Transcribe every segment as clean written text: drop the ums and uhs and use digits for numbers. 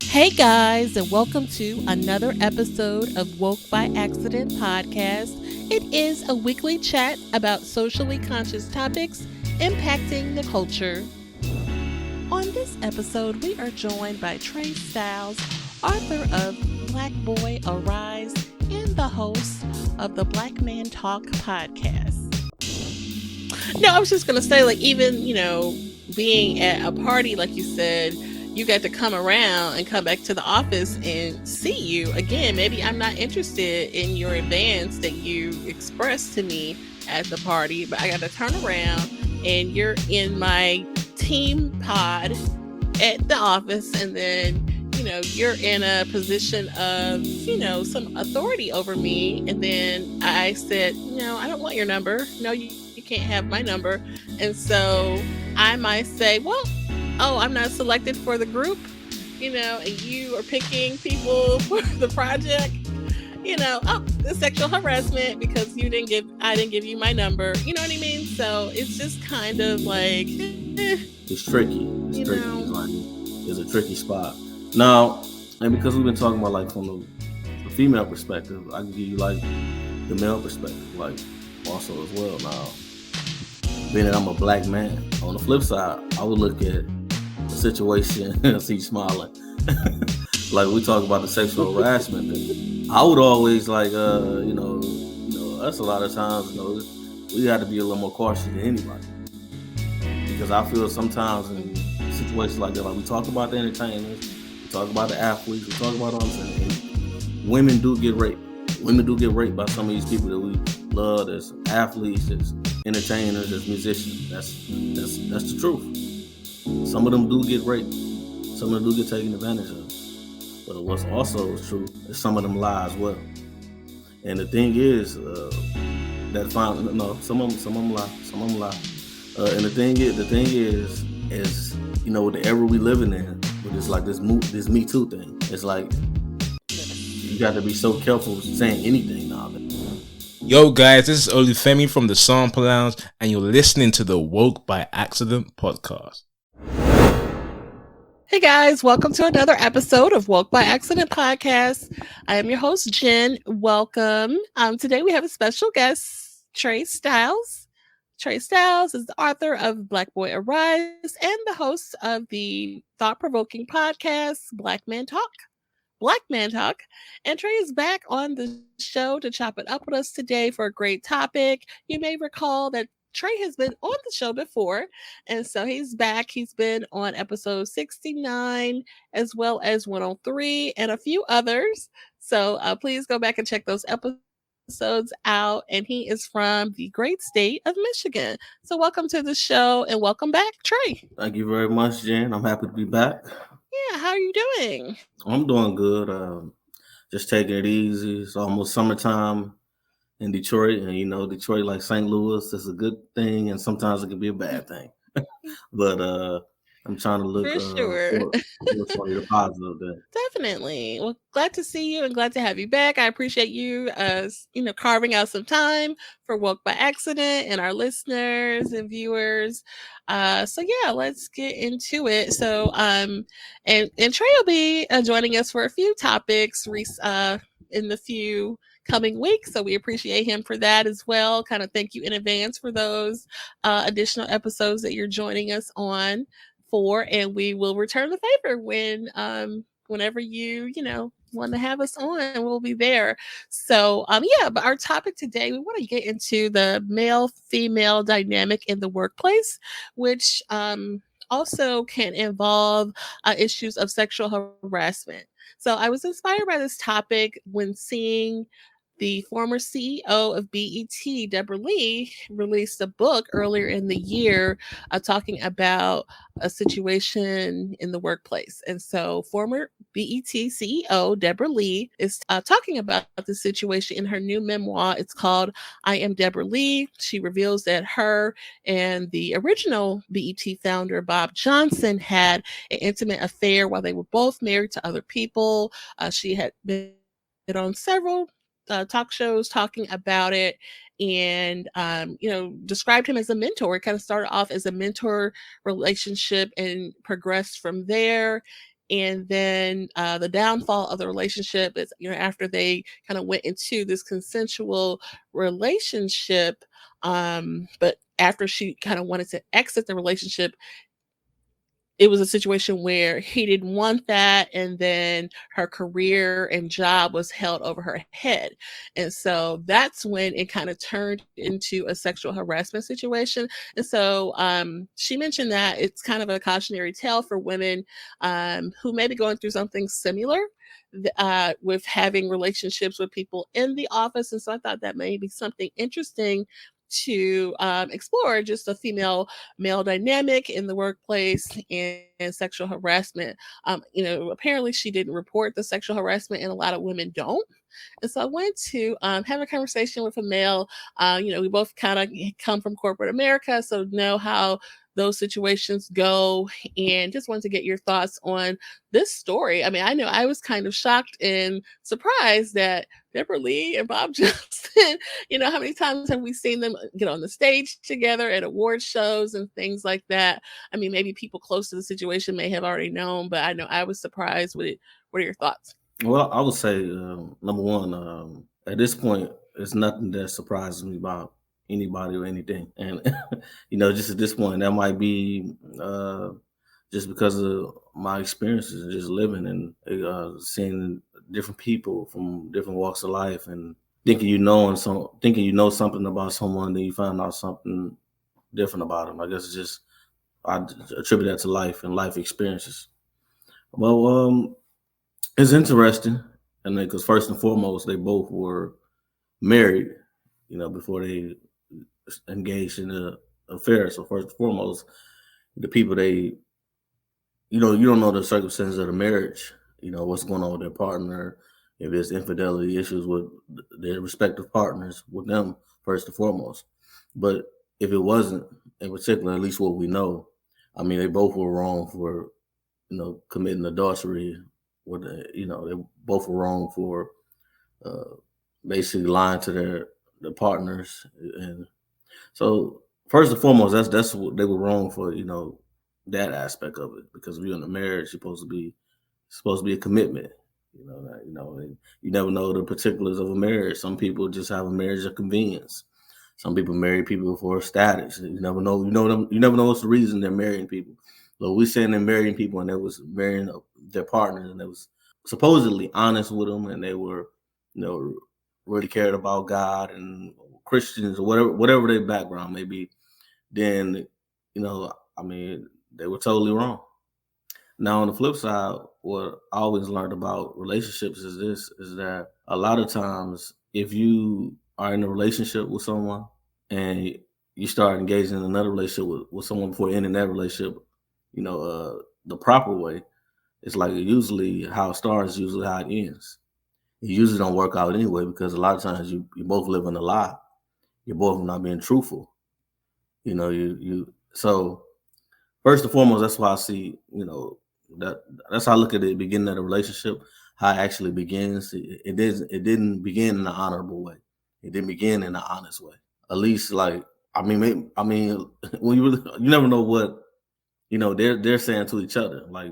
Hey guys, and welcome to another episode of Woke by Accident podcast. It is a weekly chat about socially conscious topics impacting the culture. On this episode, we are joined by Trey Styles, author of Black Boy Arise and the host of the Black Man Talk podcast. No, I was just going to say, like, even, being at a party, like you said, you got to come around and come back to the office and see you again. Maybe I'm not interested in your advance that you expressed to me at the party, but I got to turn around and you're in my team pod at the office, and then you're in a position of some authority over me, and then I said, I don't want your number. No, you can't have my number. And so I might say, well, oh, I'm not selected for the group, and you are picking people for the project, the sexual harassment because I didn't give you my number. You know what I mean? So it's just kind of like, it's tricky. It's a tricky spot. Now, and because we've been talking about like from the female perspective, I can give you like the male perspective, like also as well. Now, being that I'm a black man, on the flip side, I would look at the situation and see smiling. Like we talk about the sexual harassment thing. I would always like, us a lot of times, we got to be a little more cautious than anybody. Because I feel sometimes in situations like that, like we talk about the entertainers, we talk about the athletes, we talk about all this, and women do get raped. Women do get raped by some of these people that we love as athletes, as entertainers, as musicians. That's the truth. Some of them do get raped. Some of them do get taken advantage of. But what's also true is some of them lie as well. And the thing is, some of them lie. Some of them lie. And the thing is, with the era we living in, with this Me Too thing, it's like you got to be so careful saying anything now. Yo guys, this is Olufemi from the Sample Lounge, and you're listening to the Woke by Accident podcast. Hey guys, welcome to another episode of Woke by Accident podcast. I am your host, Jen. Welcome. Today we have a special guest, Trey Styles. Trey Styles is the author of Black Boy Arise and the host of the thought-provoking podcast, Black Man Talk. And Trey is back on the show to chop it up with us today for a great topic. You may recall that Trey has been on the show before, and so he's back. He's been on episode 69 as well as 103 and a few others. So please go back and check those episodes out. And he is from the great state of Michigan. So welcome to the show and welcome back, Trey. Thank you very much, Jen. I'm happy to be back. Yeah, how are you doing? I'm doing good. Just taking it easy. It's almost summertime in Detroit, and Detroit, like St. Louis, is a good thing, and sometimes it can be a bad thing. But I'm trying to look for sure. for the positive there. Definitely. Well, glad to see you and glad to have you back. I appreciate you, carving out some time for Woke by Accident and our listeners and viewers. So yeah, let's get into it. So, and Trey will be joining us for a few topics in the few coming weeks. So we appreciate him for that as well. Kind of thank you in advance for those additional episodes that you're joining us on for, and we will return the favor whenever you want to have us on, we'll be there. So but our topic today, we want to get into the male-female dynamic in the workplace, which also can involve issues of sexual harassment. So I was inspired by this topic when seeing the former CEO of BET, Debra Lee, released a book earlier in the year talking about a situation in the workplace. And so former BET CEO Debra Lee is talking about the situation in her new memoir. It's called I Am Debra Lee. She reveals that her and the original BET founder, Bob Johnson, had an intimate affair while they were both married to other people. She had been on several talk shows talking about it, and described him as a mentor. It kind of started off as a mentor relationship and progressed from there. And then the downfall of the relationship is, after they kind of went into this consensual relationship, but after she kind of wanted to exit the relationship, it was a situation where he didn't want that, and then her career and job was held over her head. And so that's when it kind of turned into a sexual harassment situation. And so she mentioned that it's kind of a cautionary tale for women who may be going through something similar with having relationships with people in the office. And so I thought that may be something interesting to explore, just a female male dynamic in the workplace and sexual harassment. Apparently she didn't report the sexual harassment, and a lot of women don't. And so I wanted to have a conversation with a male. We both kind of come from corporate America, so know how those situations go, and just wanted to get your thoughts on this story. I mean, I know I was kind of shocked and surprised that Debra Lee and Bob Johnson, how many times have we seen them get on the stage together at award shows and things like that? I mean, maybe people close to the situation may have already known, but I know I was surprised with it. What are your thoughts? Well, I would say number one, at this point, it's nothing that surprises me about anybody or anything, and just at this point, that might be just because of my experiences and just living and seeing different people from different walks of life, and thinking you know something about someone, then you find out something different about them. I guess it's just I attribute that to life and life experiences. Well, it's interesting, and because first and foremost, they both were married, before they engaged in the affair. So first and foremost, the people you don't know the circumstances of the marriage. What's going on with their partner, if there's infidelity issues with their respective partners, with them first and foremost. But if it wasn't, in particular, at least what we know, I mean, they both were wrong for, committing adultery. They both were wrong for basically lying to their partners. And so first and foremost, that's what they were wrong for, that aspect of it, because if you're in a marriage, supposed to be a commitment. And you never know the particulars of a marriage. Some people just have a marriage of convenience. Some people marry people for status. You never know. You never know what's the reason they're marrying people. So we saying they're marrying people, and they was marrying their partners, and they was supposedly honest with them, and they were, really cared about God and Christians or whatever their background may be. Then, I mean, they were totally wrong. Now, on the flip side, what I always learned about relationships is that a lot of times, if you are in a relationship with someone and you start engaging in another relationship with someone before ending that relationship, the proper way, it's like usually how it starts, usually how it ends. It usually don't work out anyway, because a lot of times you both live in a lie. You're both not being truthful. So first and foremost, that's why I see, that's how I look at the beginning of the relationship, how it actually begins. It didn't begin in an honorable way. It didn't begin in an honest way. At least, when you never know what, they're saying to each other, like,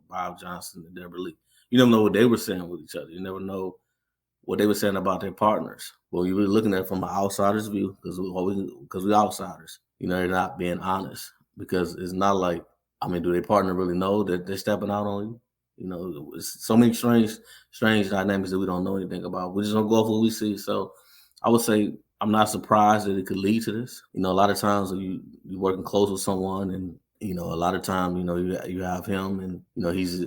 Bob Johnson and Debra Lee. You never know what they were saying with each other. You never know what they were saying about their partners. Well, you're really looking at it from an outsider's view, because we're outsiders. They're not being honest, because it's not like, do their partner really know that they're stepping out on you? It's so many strange dynamics that we don't know anything about. We just don't go off what we see. So I would say I'm not surprised that it could lead to this. A lot of times you're working close with someone, and a lot of time, you have him, and he's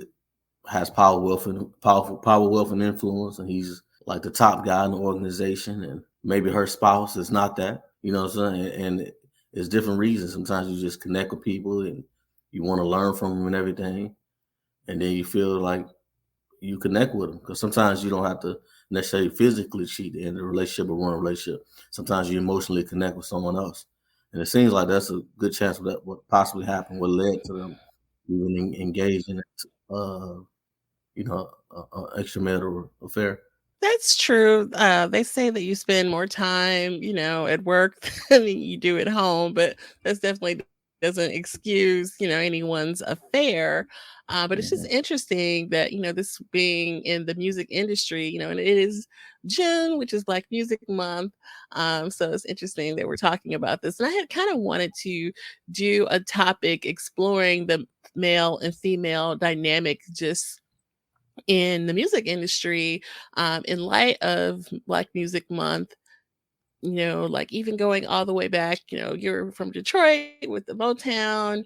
has power, wealth, and influence, and he's like the top guy in the organization, and maybe her spouse is not that. You know what I'm saying? And it's different reasons. Sometimes you just connect with people and you want to learn from them and everything, and then you feel like you connect with them, because sometimes you don't have to necessarily physically cheat in the relationship or run a relationship. Sometimes you emotionally connect with someone else, and it seems like that's a good chance that what possibly happened, what led to them even engaged in extramarital affair. That's true. They say that you spend more time, at work than you do at home, but that's definitely doesn't excuse, anyone's affair. But it's just interesting that, this being in the music industry, and it is June, which is Black Music Month. So it's interesting that we're talking about this. And I had kind of wanted to do a topic exploring the male and female dynamic just in the music industry, in light of Black Music Month. Like even going all the way back, you're from Detroit with the Motown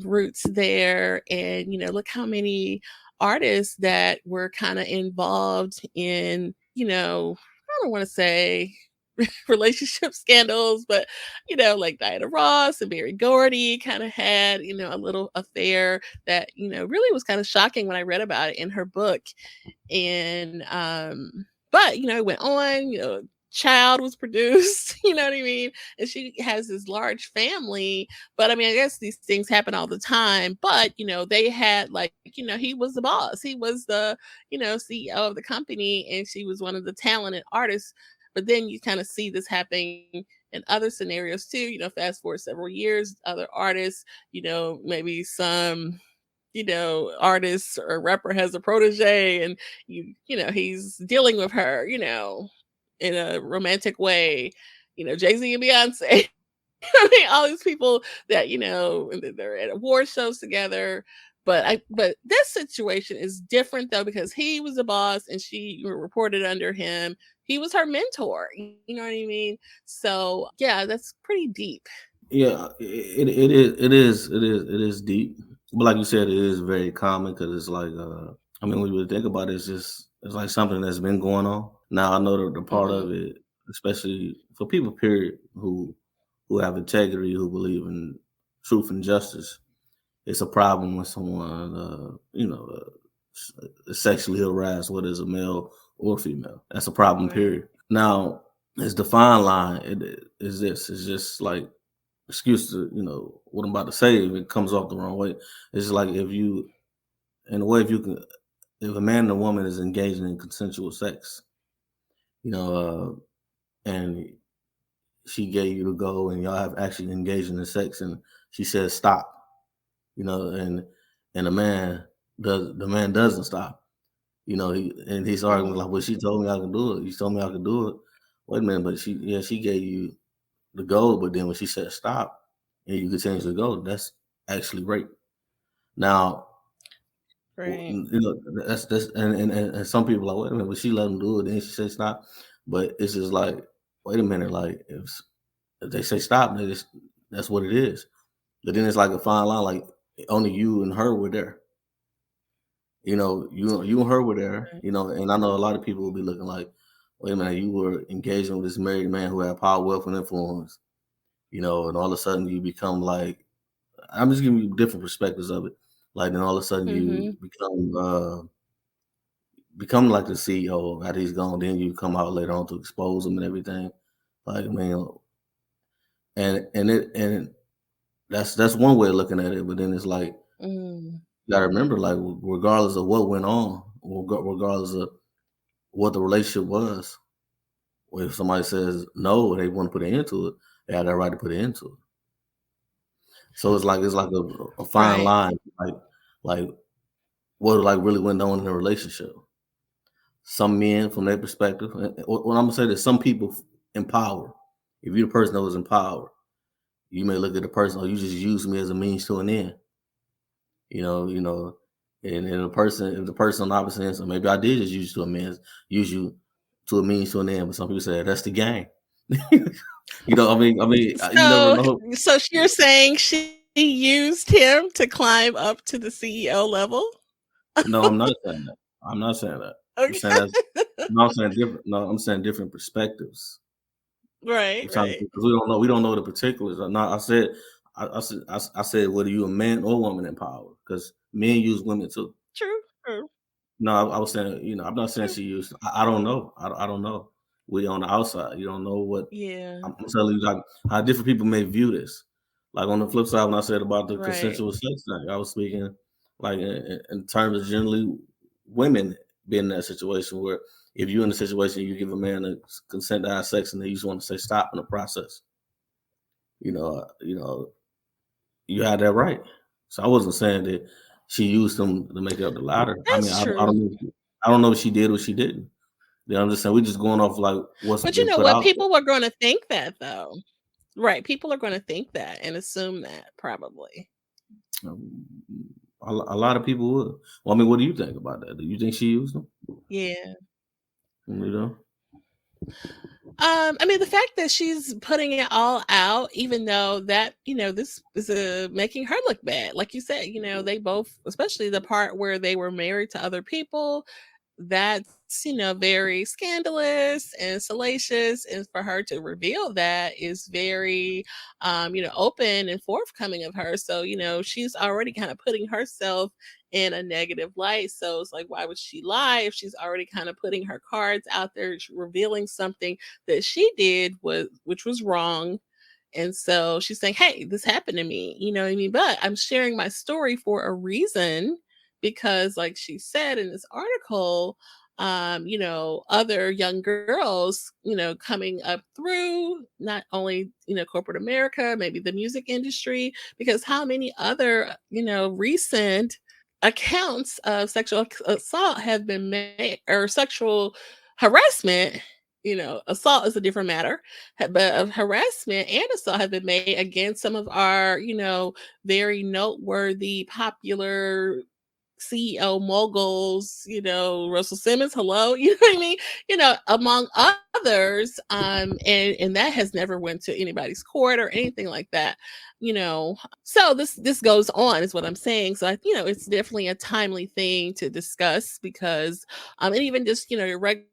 roots there. And, look how many artists that were kind of involved in, I don't want to say relationship scandals, but, like Diana Ross and Berry Gordy kind of had, a little affair that, really was kind of shocking when I read about it in her book. And, but, it went on, Child was produced, you know what I mean? And she has this large family, but I mean, I guess these things happen all the time. But they had like, he was the boss, he was the, CEO of the company, and she was one of the talented artists. But then you kind of see this happening in other scenarios too. Fast forward several years, other artists, maybe some artist or rapper has a protege, and he's dealing with her, in a romantic way, Jay-Z and Beyonce. I mean, all these people that, and they're at award shows together. But this situation is different though, because he was the boss and she reported under him. He was her mentor. You know what I mean? So yeah, that's pretty deep. Yeah, it is deep. But like you said, it is very common because it's like, I mean, when you think about it, it's like something that's been going on. Now I know the part Hmm. of it, especially for people, period, who have integrity, who believe in truth and justice. It's a problem when someone, sexually harassed, whether it's a male or female. That's a problem, Right. period. Now, it's the fine line. It is this. It's just like excuse to what I'm about to say if it comes off the wrong way. It's like if you, in a way, if a man and a woman is engaging in consensual sex, you know, and she gave you the go and y'all have actually engaged in the sex and she says stop, and the man doesn't stop, he's arguing Hmm. like, well, she told me I can do it. You told me I could do it. Wait a minute, but she gave you the go, but then when she said stop and you continue to go, that's actually rape. Now, Right. that's and some people are like, wait a minute, but she let him do it, then she said stop. But it's just like, wait a minute, like if they say stop, that's what it is. But then it's like a fine line, like only you and her were there. You and her were there, Right. and I know a lot of people will be looking like, wait a minute, you were engaging with this married man who had power, wealth, and influence, and all of a sudden you become like, I'm just giving you different perspectives of it. Like then all of a sudden you Hmm. become like the CEO after he's gone. Then you come out later on to expose him and everything. Like I mean, and that's one way of looking at it. But then it's like Mm. you gotta remember, like regardless of what went on, regardless of what the relationship was, or if somebody says no, they want to put an end to it, they have that right to put an end to it. So it's like a fine Right. line, like what like really went on in a relationship. Some men, from their perspective, what I'm gonna say is some people in power. If you're the person that was in power, you may look at the person, oh, you just use me as a means to an end. You know, and if the person on the opposite end, so maybe I did just use you to a means to an end. But some people say that's the game. You never So, know. so you're saying she used him to climb up to the CEO level? No, I'm not saying that. I'm not saying that. I'm Okay. saying that. No, I'm saying different. No, I'm saying different perspectives. Right, I'm trying to right. because we don't know. We don't know the particulars. I said. I said whether you a man or woman in power because men use women too. True, true, No, I was saying, I'm not saying true. she used. I don't know. I don't know. We on the outside. You don't know what. Yeah, I'm telling you, like how different people may view this. Like on the flip side, when I said about the right. consensual sex thing, I was speaking like in terms of generally women being in that situation where if you're in a situation, you give a man a consent to have sex, and then you just want to say stop in the process. You know, you had that right. So I wasn't saying that she used them to make up the ladder. I mean, That's I don't true. know. I don't know if she did or she didn't. I'm just saying we're just going off like what's But you been know put what? out there. People were going to think that though. Right. People are going to think that and assume that probably. Um, a lot of people would. Well, I mean, what do you think about that? Do you think she used them? Yeah. You know? I mean, the fact that she's putting it all out, even though that, this is making her look bad. Like you said, they both, especially the part where they were married to other people, that's, very scandalous and salacious. And for her to reveal that is very, open and forthcoming of her. So, she's already kind of putting herself in a negative light. So it's like, why would she lie if she's already kind of putting her cards out there, revealing something that she did which was wrong. And so she's saying, hey, this happened to me, you know what I mean? But I'm sharing my story for a reason because, like she said in this article, other young girls, coming up through not only, corporate America, maybe the music industry, because how many other, recent accounts of sexual assault have been made or sexual harassment. Assault is a different matter, but of harassment and assault have been made against some of our, very noteworthy, popular CEO moguls, Russell Simmons, hello, you know what I mean? Among others. And that has never went to anybody's court or anything like that, So this goes on, is what I'm saying. So it's definitely a timely thing to discuss because, and even just, your regular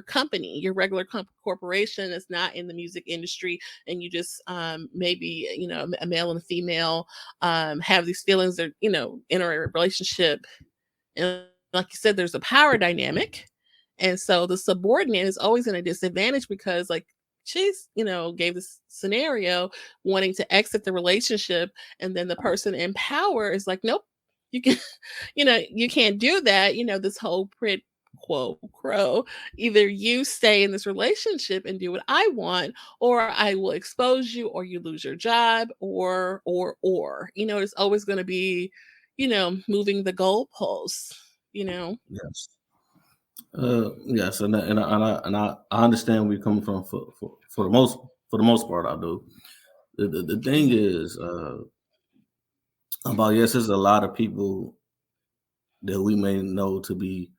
company, your regular corporation that's not in the music industry, and you just maybe a male and a female have these feelings, or in a relationship, and like you said, there's a power dynamic, and so the subordinate is always in a disadvantage because, like, she's gave this scenario wanting to exit the relationship, and then the person in power is like, nope, you can you can't do that. This whole quid quo crow, either you stay in this relationship and do what I want, or I will expose you, or you lose your job, or it's always going to be moving the goalposts. Yes. Yes, and I understand where you're coming from for the most part. I do. The thing is about, yes, there's a lot of people that we may know to be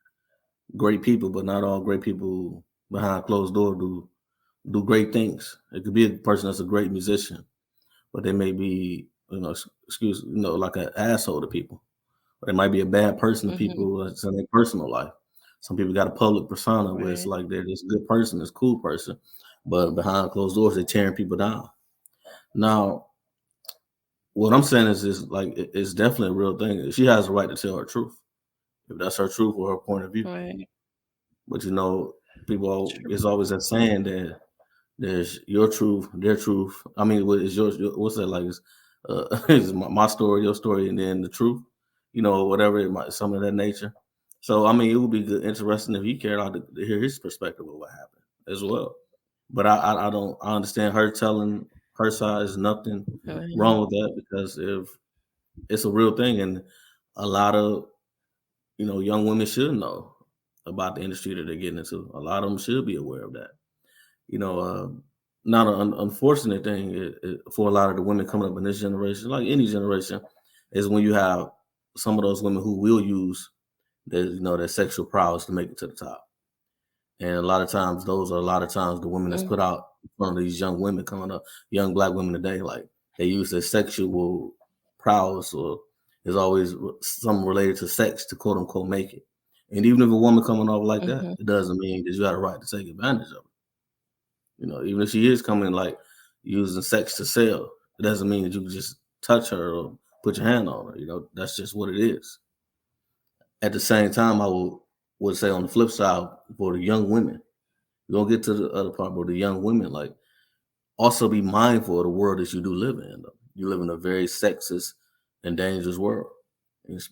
great people, but not all great people behind closed door do great things. It could be a person that's a great musician, but they may be, like an asshole to people. Or they might be a bad person to people in their personal life. Some people got a public persona where it's Right. like they're this good person, this cool person, but behind closed doors they're tearing people down. Now, what I'm saying is like it's definitely a real thing. She has a right to tell her truth, if that's her truth or her point of view. Right. But people is always that saying that there's your truth, their truth. I mean, what is yours? What's that like? Is my story, your story, and then the truth. Whatever it might, some of that nature. So I mean, it would be good, interesting if he cared out to hear his perspective of what happened as well. But I don't. I understand her telling her side is nothing Right. wrong with that, because if it's a real thing, and a lot of young women should know about the industry that they're getting into. A lot of them should be aware of that. You know, uh, Not an unfortunate thing for a lot of the women coming up in this generation, like any generation, is when you have some of those women who will use their sexual prowess to make it to the top. And a lot of times, those are a lot of times the women that's Mm. put out in front of these young women coming up, young black women today, like they use their sexual prowess, or is always something related to sex to quote unquote make it. And even if a woman coming off like that, Mhm. it doesn't mean that you have a right to take advantage of it. Even if she is coming like using sex to sell, it doesn't mean that you can just touch her or put your hand on her. That's just what it is. At the same time, I would say on the flip side, for the young women, we're gonna get to the other part, but the young women, like, also be mindful of the world that you do live in. Though. You live in a very sexist and dangerous world,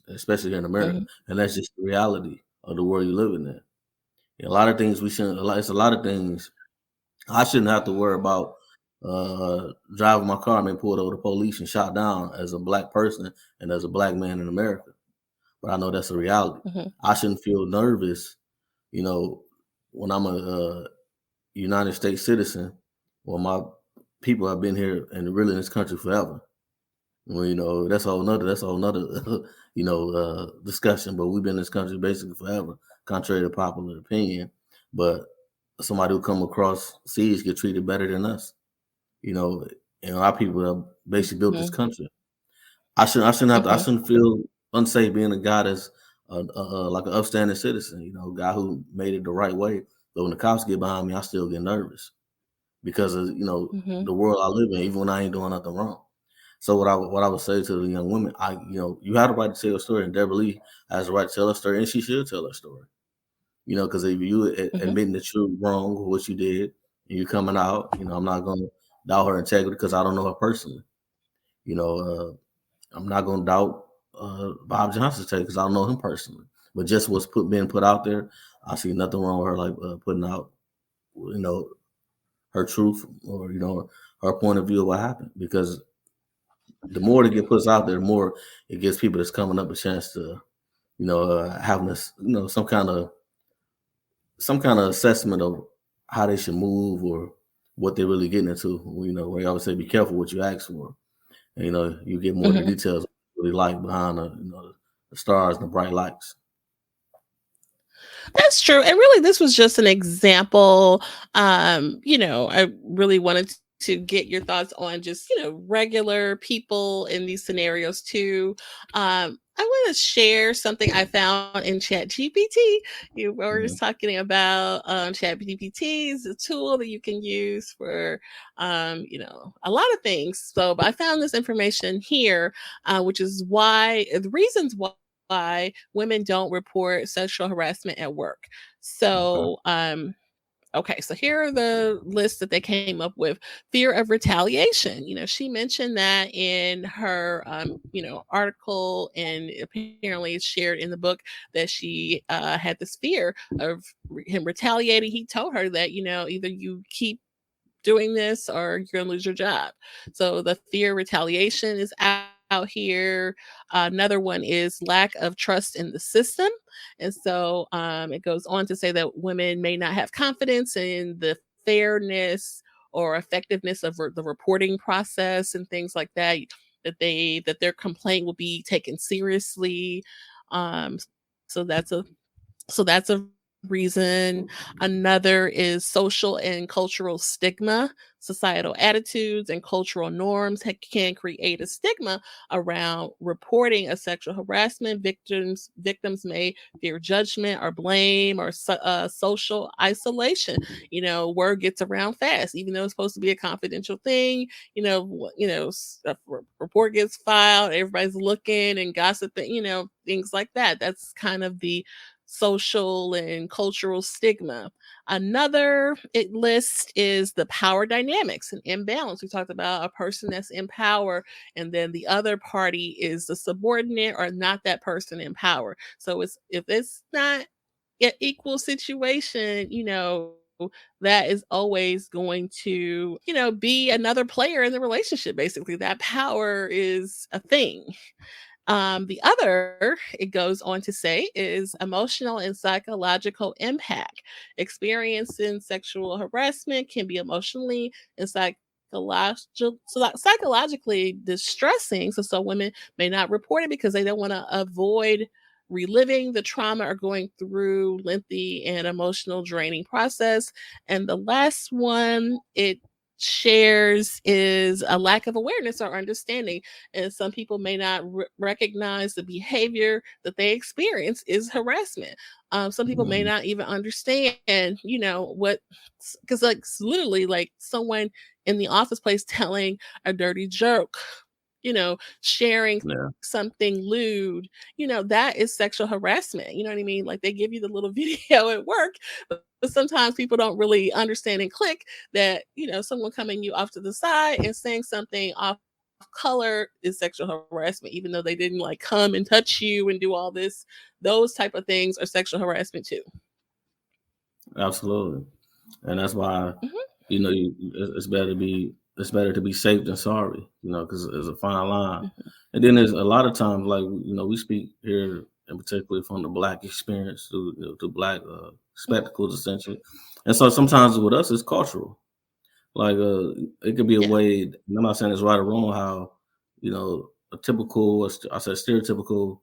especially here in America, Mhm. and that's just the reality of the world you live in. There, a lot of things we shouldn't. It's a lot of things I shouldn't have to worry about. driving my car and been pulled over the police and shot down as a black person and as a black man in America. But I know that's a reality. Mhm. I shouldn't feel nervous, when I'm a United States citizen. Well, my people have been here and really in this country forever. Well, that's a whole nother discussion. But we've been in this country basically forever, contrary to popular opinion. But somebody who come across seas get treated better than us. And our people have basically built this Mhm. country. I Mhm. shouldn't feel unsafe being a guy that's like an upstanding citizen. A guy who made it the right way. But when the cops get behind me, I still get nervous because of Mhm. the world I live in, even when I ain't doing nothing wrong. So what I would say to the young women, you have the right to tell your story, and Debra Lee has the right to tell her story, and she should tell her story. Because if you Mhm. admitting that you're wrong with what you did, and you coming out, I'm not gonna doubt her integrity because I don't know her personally. You know, I'm not gonna doubt Bob Johnson's integrity because I don't know him personally. But just what's being put out there, I see nothing wrong with her like putting out, you know, her truth or her point of view of what happened because the more that get put out there, the more it gives people that's coming up a chance to, having this, some kind of assessment of how they should move or what they're really getting into. Where I always say, be careful what you ask for. And, you get more of the Mhm. details really like behind the stars and the bright lights. That's true. And really, this was just an example. I really wanted to get your thoughts on just, regular people in these scenarios too. I want to share something I found in Chat GPT. You were Mm-hmm. just talking about Chat GPT is a tool that you can use for, a lot of things. So, but I found this information here, which is why the reasons why women don't report sexual harassment at work. Okay. So, okay, so here are the lists that they came up with. Fear of retaliation. She mentioned that in her, article, and apparently it's shared in the book that she had this fear of him retaliating. He told her that, either you keep doing this or you're going to lose your job. So the fear of retaliation is out here. Another one is lack of trust in the system. And so it goes on to say that women may not have confidence in the fairness or effectiveness of the reporting process and things like that, that their complaint will be taken seriously. Um, so that's a reason. Another is social and cultural stigma. Societal attitudes and cultural norms can create a stigma around reporting a sexual harassment. Victims may fear judgment or blame or social isolation. Word gets around fast, even though it's supposed to be a confidential thing. Report gets filed, everybody's looking and gossiping. Things like that. That's kind of the social and cultural stigma. Another list is the power dynamics and imbalance. We talked about a person that's in power, and then the other party is the subordinate or not that person in power. So if it's not an equal situation, that is always going to, be another player in the relationship. Basically, that power is a thing. The other, it goes on to say, is emotional and psychological impact. Experiencing sexual harassment can be emotionally and psychologically distressing. So women may not report it because they don't want to avoid reliving the trauma or going through lengthy and emotional draining process. And the last one it shares is a lack of awareness or understanding, and some people may not recognize the behavior that they experience is harassment. Some people may Mm-hmm. not even understand, what, because like literally like someone in the office place telling a dirty joke, sharing Yeah. something lewd, that is sexual harassment. You know what I mean? Like they give you the little video at work, but sometimes people don't really understand and click that, someone coming you off to the side and saying something off color is sexual harassment, even though they didn't like come and touch you and do all this. Those type of things are sexual harassment too. Absolutely. And that's why Mhm. it's better to be it's better to be safe than sorry, because there's a fine line. Mhm. And then there's a lot of times, like, we speak here, and particularly from the Black experience to Black spectacles, essentially. And so sometimes with us, it's cultural. Like, it could be a Yeah. way. And I'm not saying it's right or wrong. How a typical, I said stereotypical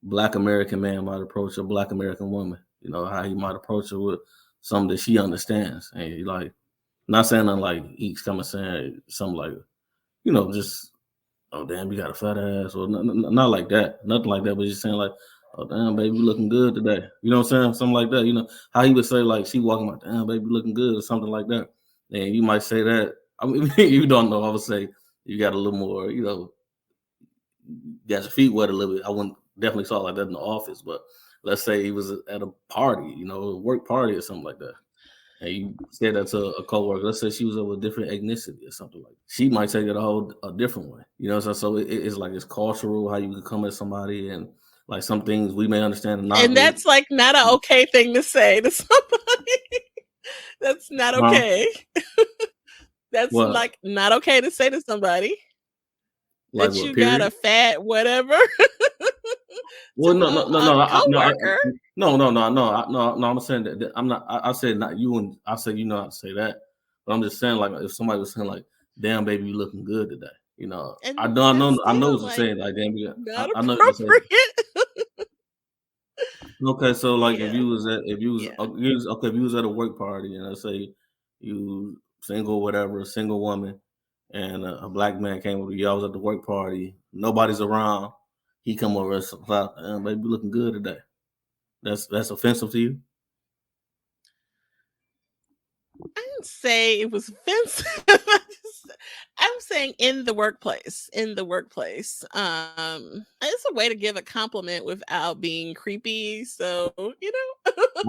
Black American man might approach a Black American woman. How he might approach her with something that she understands, and he like not saying nothing like he's coming saying something like just oh damn you got a fat ass or not like that, nothing like that, but just saying like oh damn baby you looking good today. You know what I'm saying? Something like that. How he would say like she walking like damn baby you looking good or something like that. And you might say that. I mean you don't know. I would say you got a little more. Got your feet wet a little bit. I wouldn't definitely saw it like that in the office, but let's say he was at a party, a work party or something like that. And you said that to a coworker. Let's say she was of a different ethnicity or something like that. She might take it a different way. So it's like it's cultural how you can come at somebody and like some things we may understand and not. And that's like not an okay thing to say to somebody. That's not okay. That's what? like not okay to say to somebody. Like that what, you period? got a fat whatever. Well, no. Coworker. No. I'm saying that I'm not. I said not you, and I said not to say that. But I'm just saying like if somebody was saying like, "Damn, baby, you looking good today," And I know what you're like, saying. Like, damn, not I know what you're saying. appropriate. Okay, so like Yeah. if you was okay, if you was at a work party and let's say you single, whatever, single woman, and a Black man came over, y'all was at the work party, nobody's around, he come over and say, baby, you looking good today. That's offensive to you? I didn't say it was offensive. I'm saying in the workplace. It's a way to give a compliment without being creepy. So, I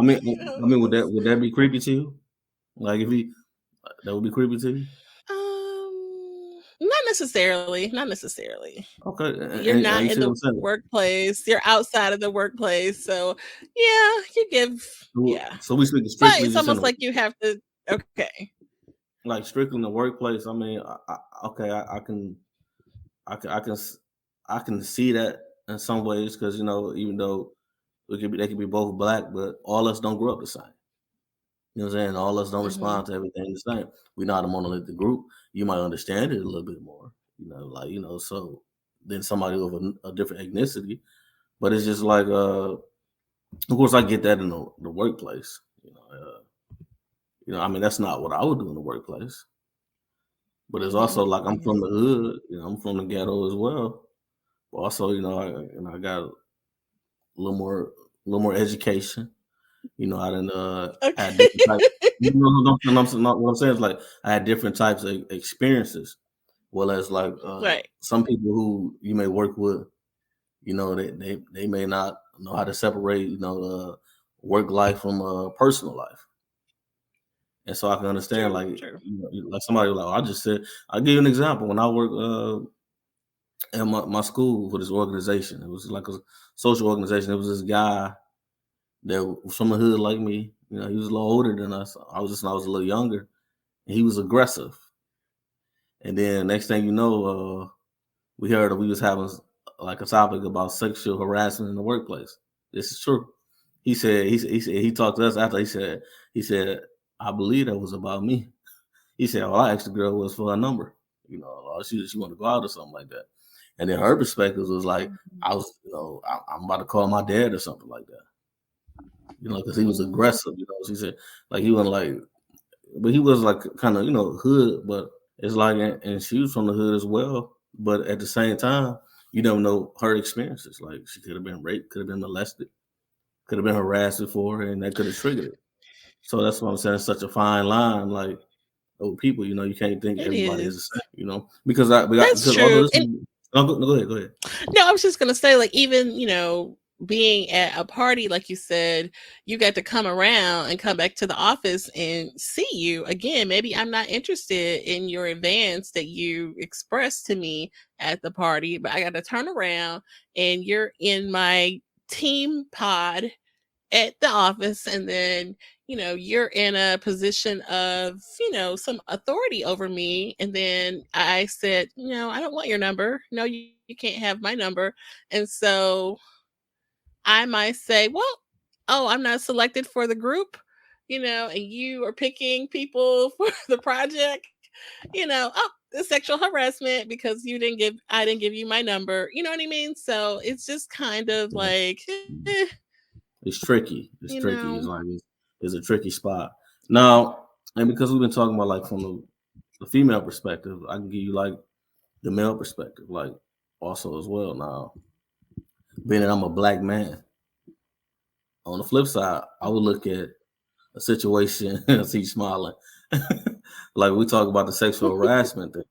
mean, would that be creepy to you? Like if that would be creepy to you? Not necessarily. Not necessarily. Okay, You're not and you in see what the I'm saying? workplace. You're outside of the workplace. So yeah, you give So we speak But strictly it's just in almost like you have to okay. like strictly in the workplace. I mean, okay, I can I can I can s- I can see that in some ways because even though they could be both Black, but all us don't grow up the same. You know what I'm saying? All us don't Mhm. respond to everything the same. We're not a monolithic group. You might understand it a little bit more. So than somebody of a different ethnicity. But it's just like, of course, I get that in the workplace. I mean, that's not what I would do in the workplace. But it's also like I'm from the hood. I'm from the ghetto as well. But also, I got a little more education. I didn't had Okay. different types. What I'm saying is like I had different types of experiences. Well as like Right. some people who you may work with, they may not know how to separate, work life from personal life. And so I can understand True, like true. like somebody like I just said I'll give you an example. When I work at my school for this organization, it was like a social organization. It was this guy that was from the hood like me. He was a little older than us. I was a little younger. And he was aggressive. And then next thing you know, we heard that we was having like a topic about sexual harassment in the workplace. This is true. He talked to us after he said I believe that was about me. He said, "Well, I asked the girl was for a number, she wanted to go out or something like that." And then her perspective was like, Mhm. I was, I'm about to call my dad or something like that. Because he was Mhm. aggressive. She said like he wasn't like, but he was like kind of hood, but it's like, and she was from the hood as well. But at the same time, you don't know her experiences. Like she could have been raped, could have been molested, could have been harassed before, and that could have triggered it. So that's what I'm saying. It's such a fine line. Like people, you can't think It everybody is the is. same. Because That's because all of true. this. And Go ahead. Go ahead. no, I was just gonna say, like, even being at a party, like you said, you got to come around and come back to the office and see you again. Maybe I'm not interested in your advance that you expressed to me at the party, but I got to turn around and you're in my team pod at the office, and then you're in a position of some authority over me, and then I said, I don't want your number. No, you can't have my number. And so I might say, well, oh, I'm not selected for the group, and you are picking people for the project, oh, the sexual harassment because I didn't give you my number. You know what I mean? So it's just kind of Yeah. like, It's tricky. It's you tricky. know, It's a tricky spot. Now, and because we've been talking about like from the female perspective, I can give you like the male perspective, like also as well. Now, being that I'm a black man, on the flip side, I would look at a situation and see you smiling. Like we talk about the sexual harassment thing.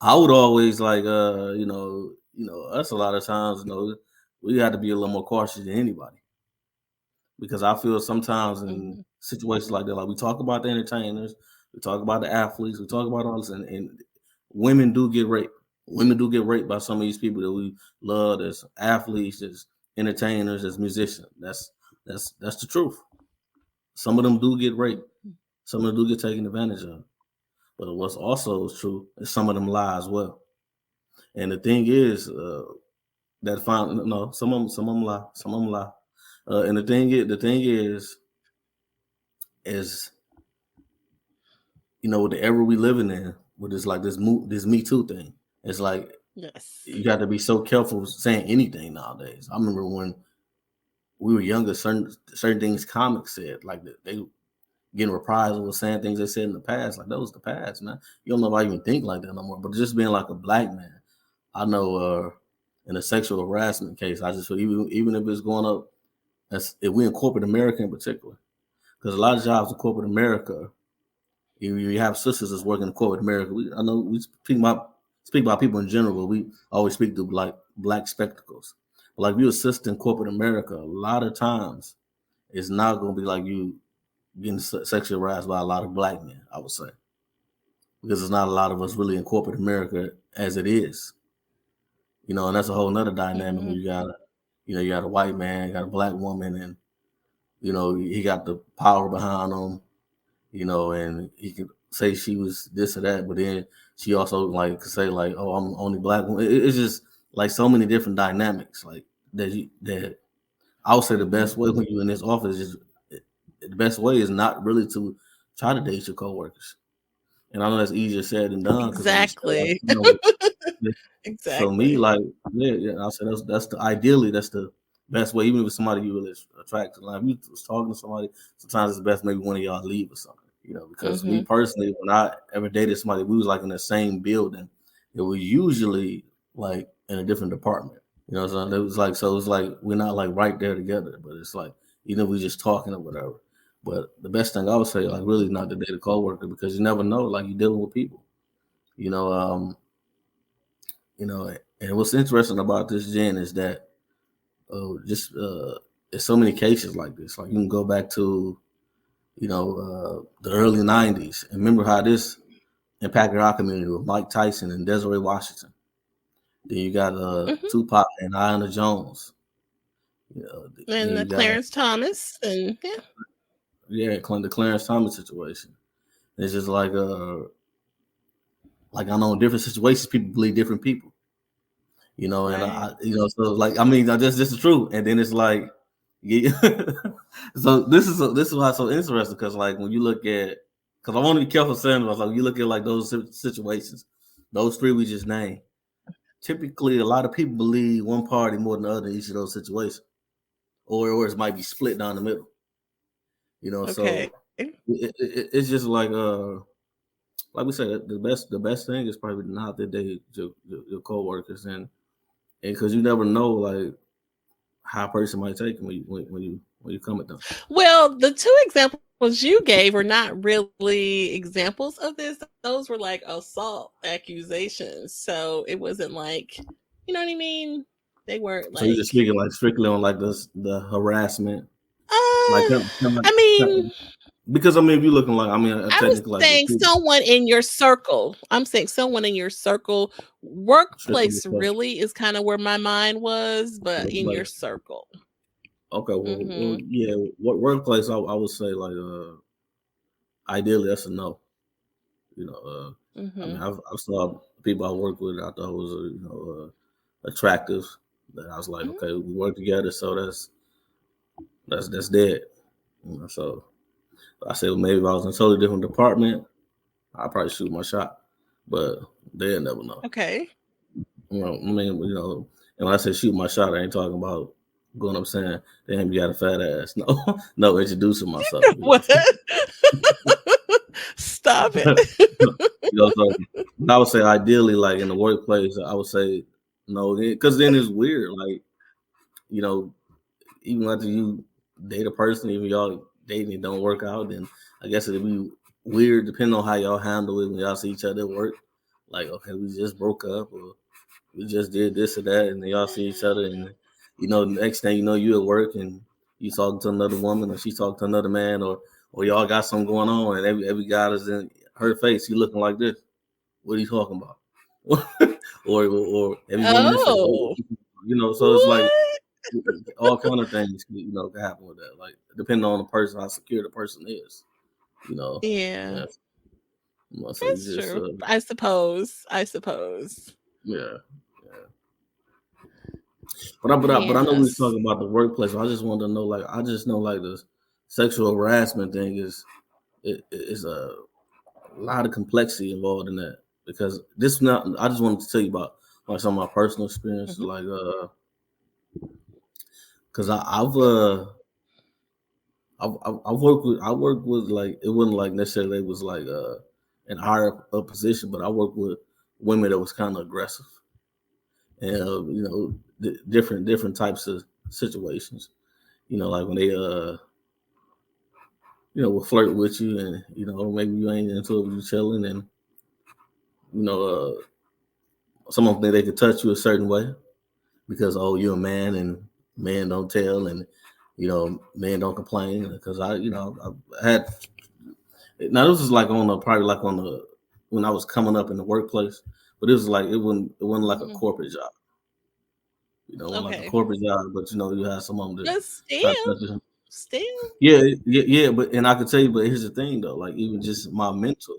I would always like us a lot of times, we got to be a little more cautious than anybody. Because I feel sometimes in mhm, situations like that, like we talk about the entertainers, we talk about the athletes, we talk about all this, and women do get raped. Women do get raped by some of these people that we love as athletes, as entertainers, as musicians. That's the truth. Some of them do get raped. Some of them do get taken advantage of. But what's also true is some of them lie as well. And the thing is, that found no, some of them lie, some of them lie. And the thing is, with the era we living in, with this like this Me Too thing, it's like yes. you got to be so careful saying anything nowadays. I remember when we were younger, certain things comics said, like they getting reprisals or saying things they said in the past, like that was the past, man. You don't know if I even think like that no more. But just being like a black man, I know in a sexual harassment case, I just feel even if it's going up, if we in corporate America in particular, because a lot of jobs in corporate America, you have sisters that's working in corporate America. I know we speak about people in general, but we always speak to like black spectacles. But like if you assist in corporate America, a lot of times it's not going to be like you getting sexually harassed by a lot of black men. I would say because there's not a lot of us really in corporate America as it is, and that's a whole nother dynamic when Hmm. you got a white man, you got a black woman, and he got the power behind him, and he could say she was this or that, but then she also like could say like, "Oh, I'm the only black woman." It's just like so many different dynamics, like that. I would say the best way when you're in this office is the best way is not really to try to date your coworkers. And I know that's easier said than done because when you say like, Exactly. for me, Exactly. like yeah, I said that's the ideally that's the best way. Even if it's somebody you really attract to, like if you was talking to somebody, sometimes it's best maybe one of y'all leave or something. Because me Hmm. personally, when I ever dated somebody, we was like in the same building. It was usually like in a different department. So it was like we're not like right there together, but it's like even if we just talking or whatever. But the best thing I would say, like, really not to date a coworker because you never know, like, you're dealing with people. You know, um, and what's interesting about this, Jen, is that just there's so many cases like this. Like, you can go back to the early '90s and remember how this impacted our community with Mike Tyson and Desiree Washington. Then you got Hmm. Tupac and Iona Jones. Then And you got Clarence Thomas, and yeah. the Clarence Thomas situation. It's just like I know in different situations people believe different people. And Right. so like I mean, that's just the truth. And then it's like, yeah. So this is why it's so interesting because like when you look at, because I want to be careful saying this, like you look at like those situations, those three we just named. Typically, a lot of people believe one party more than the other in each of those situations, or it might be split down the middle. Okay. So it's just like we said, the best thing is probably not that they your coworkers and because you never know like how a person might take it when you come at them. Well, the two examples you gave were not really examples of this. Those were like assault accusations. So it wasn't like, you know what I mean? They weren't So you're just like, speaking like strictly on like the harassment, like I mean, because I mean if you're looking like I mean I was technically like saying someone in your circle. I'm saying someone in your circle. strictly Workplace because really is kind of where my mind was, but in your like circle. Okay, well, Mm-hmm. yeah. What workplace? I would say like ideally that's a no. You know, I mean, Mm-hmm. I've saw people I work with. I thought was attractive. That I was like, Mm-hmm. okay, we work together, so that's dead. So I said, well, maybe if I was in a totally different department, I'd probably shoot my shot. But they'll never know. Okay. I mean, and when I say shoot my shot, I ain't talking about going up saying, "Damn, you got a fat ass." No, no, introducing myself. What? Stop it. So I would say ideally, like in the workplace, I would say no, because then it's weird. Like, you know, even after you date a person, even y'all dating it don't work out, then I guess it'd be weird depending on how y'all handle it when y'all see each other at work. Like, okay, we just broke up, or we just did this or that, and then y'all see each other, and the next thing you know, you at work and you talking to another woman, or she talking to another man, or y'all got something going on, and every guy is in her face, he looking like this. What are you talking about? or every woman is face. Oh. So it's like What? all kind of things, can happen with that. Like depending on the person, how secure the person is. Yeah. Yeah. So you That's just true. I suppose. I suppose. yeah. But I know we was Yes. talking about the workplace. I just wanted to know, like, I just know like the sexual harassment thing is a lot of complexity involved in that, because this not. I just wanted to tell you about like some of my personal experiences, Mm-hmm. like because I worked with like, it wasn't like necessarily it was like an higher up position, but I worked with women that was kind of aggressive, and different types of situations. Like when they will flirt with you, and maybe you ain't into it, you chilling, and you know some of them think they could touch you a certain way because, oh, you're a man, and men don't tell, and men don't complain, because I had, now this was like on the, probably like on the, when I was coming up in the workplace, but it was like it wasn't like a Mm-hmm. corporate job, it wasn't like a Okay. corporate job, but you had some of them that But try to still, touch you. still. Yeah, but and I could tell you, but here's the thing though, like even just my mental,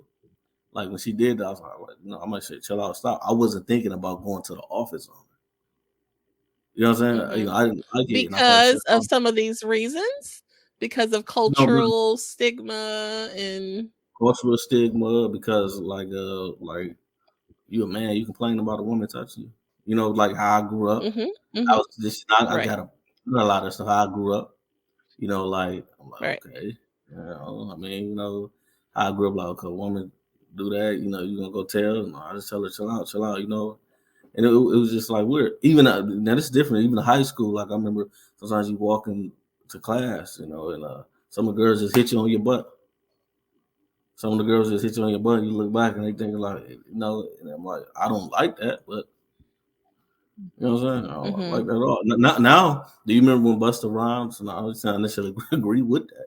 like when she did that, I was like, I might say chill out, stop. I wasn't thinking about going to the office on her. You know what I'm saying? Mm-hmm. I didn't like it, and I probably said, Because of some of these reasons, because of no, no, cultural stigma and. cultural stigma, because like you a man, you complain about a woman touching you. Like how I grew up. Mm-hmm. I Mm-hmm. was just I Right. got a lot of stuff. How I grew up. Like I'm like, Right. okay. I mean, how I grew up, like, okay, a woman do that, you gonna go tell? No, I just tell her chill out. And it was just like weird. Even now, this is different. Even in high school, like I remember sometimes you walk into class, and some of the girls just hit you on your butt. Some of the girls just hit you on your butt. And you look back and they think like, and I'm like, I don't like that, but you know what I'm saying? I don't Mm-hmm. like that at all. Now, do you remember when Busta Rhymes? And I was not necessarily agree with that.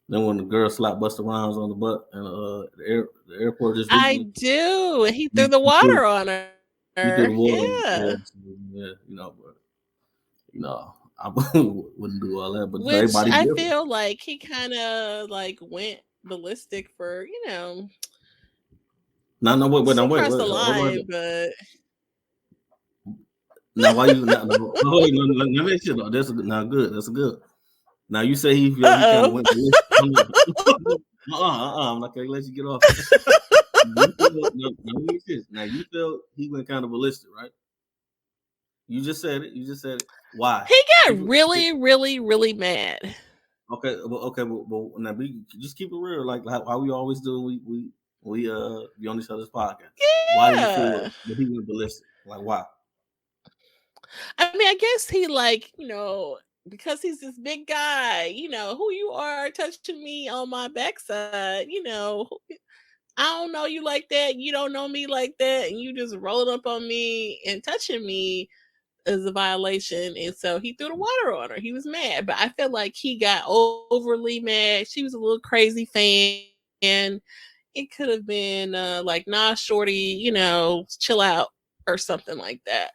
Then when the girl slapped Busta Rhymes on the butt and the airport just I recently, do. And he threw he, the he threw water on her. he threw the water. Yeah, Yeah. so, yeah, but I wouldn't do all that. But Which everybody I different. feel like he kind of like went ballistic for, No, wait, she now wait, crossed the hold on. line, but. Now why you not? No, wait, no, let me ask you though. That's now good. That's good. Now you say he kind of Uh-oh. went ballistic. I'm not gonna let you get off. Now you feel he went kind of ballistic, right? You just said it. You just said it. Why? He Keep got it, really, really, really mad. okay. Well, now just keep it real, like how we always do. We be on each other's podcast. Why do you feel Yeah. that he went ballistic? Like why? I mean, I guess he like, because he's this big guy, who you are touching me on my backside, I don't know you like that. You don't know me like that. And you just rolling up on me and touching me is a violation. And so he threw the water on her. He was mad. But I feel like he got overly mad. She was a little crazy fan. It could have been like, nah, shorty, chill out or something like that.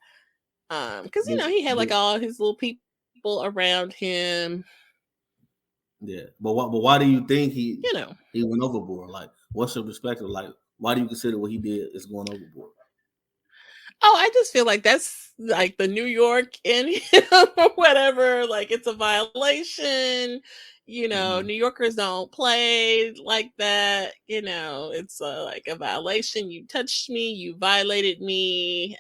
Because Did, he had like did, all his little people people around him. Yeah, but why do you think he You know. he went overboard? Like, what's your perspective? Like, why do you consider what he did is going overboard? Oh, I just feel like that's like the New York in him or whatever. Like it's a violation. Mm-hmm. New Yorkers don't play like that. It's like a violation. You touched me. You violated me.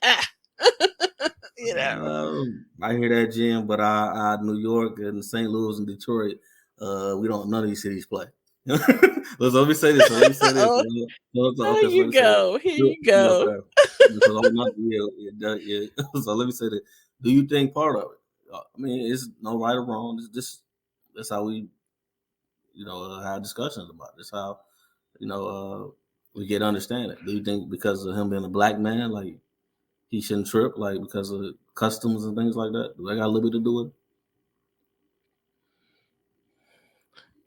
you know. I hear that, Jim, but I New York and St. Louis and Detroit, we don't none of these cities play. Let me say this. Let me say this. Oh, there Okay, so let you me say this. go. Here you go. Okay, because I'm not. Yeah. So let me say this. Do you think part of it? I mean, it's no right or wrong. That's how we, have discussions about it. That's how, we get understanding. Do you think because of him being a black man, like he shouldn't trip, like because of customs and things like that? Do they got a little bit to do with it?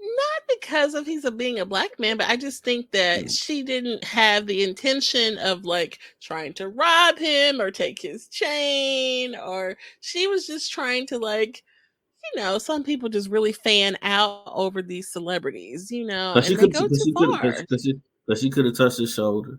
Not because of he's being a black man, but I just think that she didn't have the intention of like trying to rob him or take his chain, or she was just trying to like, some people just really fan out over these celebrities, Cause she and they could, go cause too she could, far. cause she could have touched his shoulder.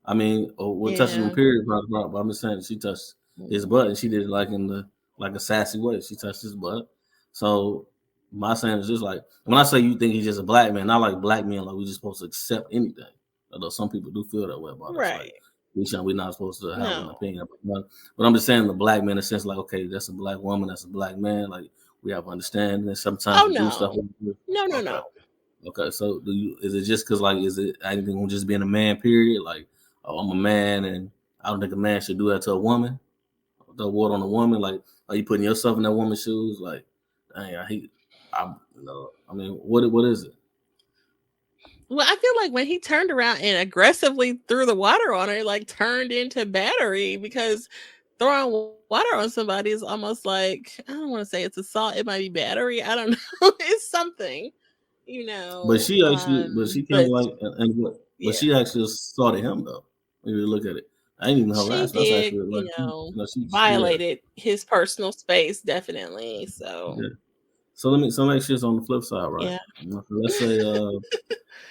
I mean, or what touching him Yeah. period, but I'm just saying she touched his butt, and she did it like in the like a sassy way. She touched his butt. So my saying is just like when I say you think he's just a black man, not like black men like we just supposed to accept anything. Although some people do feel that way about us, like Right. we're not supposed to have an No. opinion. But I'm just saying the black man in the sense like okay, that's a black woman, that's a black man. Like we have understanding, and sometimes Oh we do stuff. no. No, no, Okay. no. Okay, so is it just because like is it anything on just being a man? Period. Like, oh, I'm a man, and I don't think a man should do that to a woman. The word on a woman, like, are you putting yourself in that woman's shoes? Like, dang, I mean, what is it? Well, I feel like when he turned around and aggressively threw the water on her, it like turned into battery because throwing water on somebody is almost like, I don't want to say it's assault, it might be battery. I don't know. It's something, But she kind of but like, and what? But yeah, she actually assaulted him though. When you look at it, I ain't even she harassed. That's did, actually like, yeah, violated his personal space, definitely. So, yeah. So let me make sure it's on the flip side, right? yeah. Okay,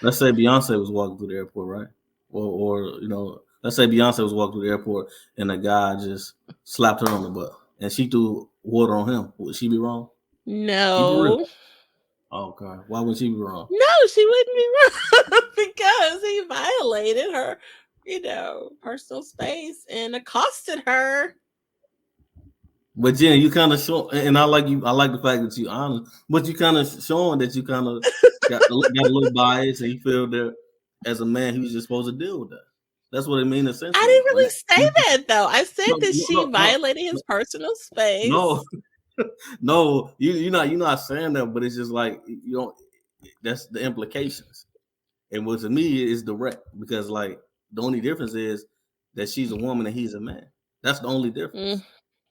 let's say Beyonce was walking through the airport, right? Or let's say Beyonce was walking through the airport and a guy just slapped her on the butt and she threw water on him. Would she be wrong? Keep it real. No. Oh God, why would she be wrong? No, she wouldn't be wrong because he violated her, personal space and accosted her. But Jen, you kind of show, and I like you. I like the fact that you honest, but you kind of showing that you kind of got a little bias, and you feel that as a man, he was just supposed to deal with that. That's what it means I essentially. didn't really say that though. I said No, that no, she no, no, violated his personal no, space. no. You're not saying that, but it's just like you don't. That's the implications, and what to me is direct because like the only difference is that she's a woman and he's a man. That's the only difference. Mm.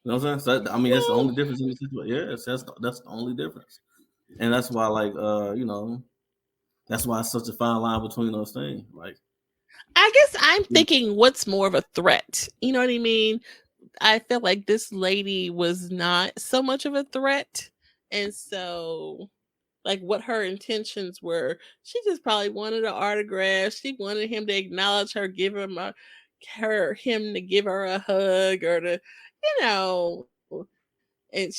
You know what I'm saying? So, I mean, that's the Well, only difference in the situation. Yes, that's the only difference, and that's why, like, that's why it's such a fine line between those things. Like, I guess I'm thinking what's more of a threat. You know what I mean? I feel like this lady was not so much of a threat. And so, like, what her intentions were, she just probably wanted an autograph. She wanted him to acknowledge her, him to give her a hug or to, you know, and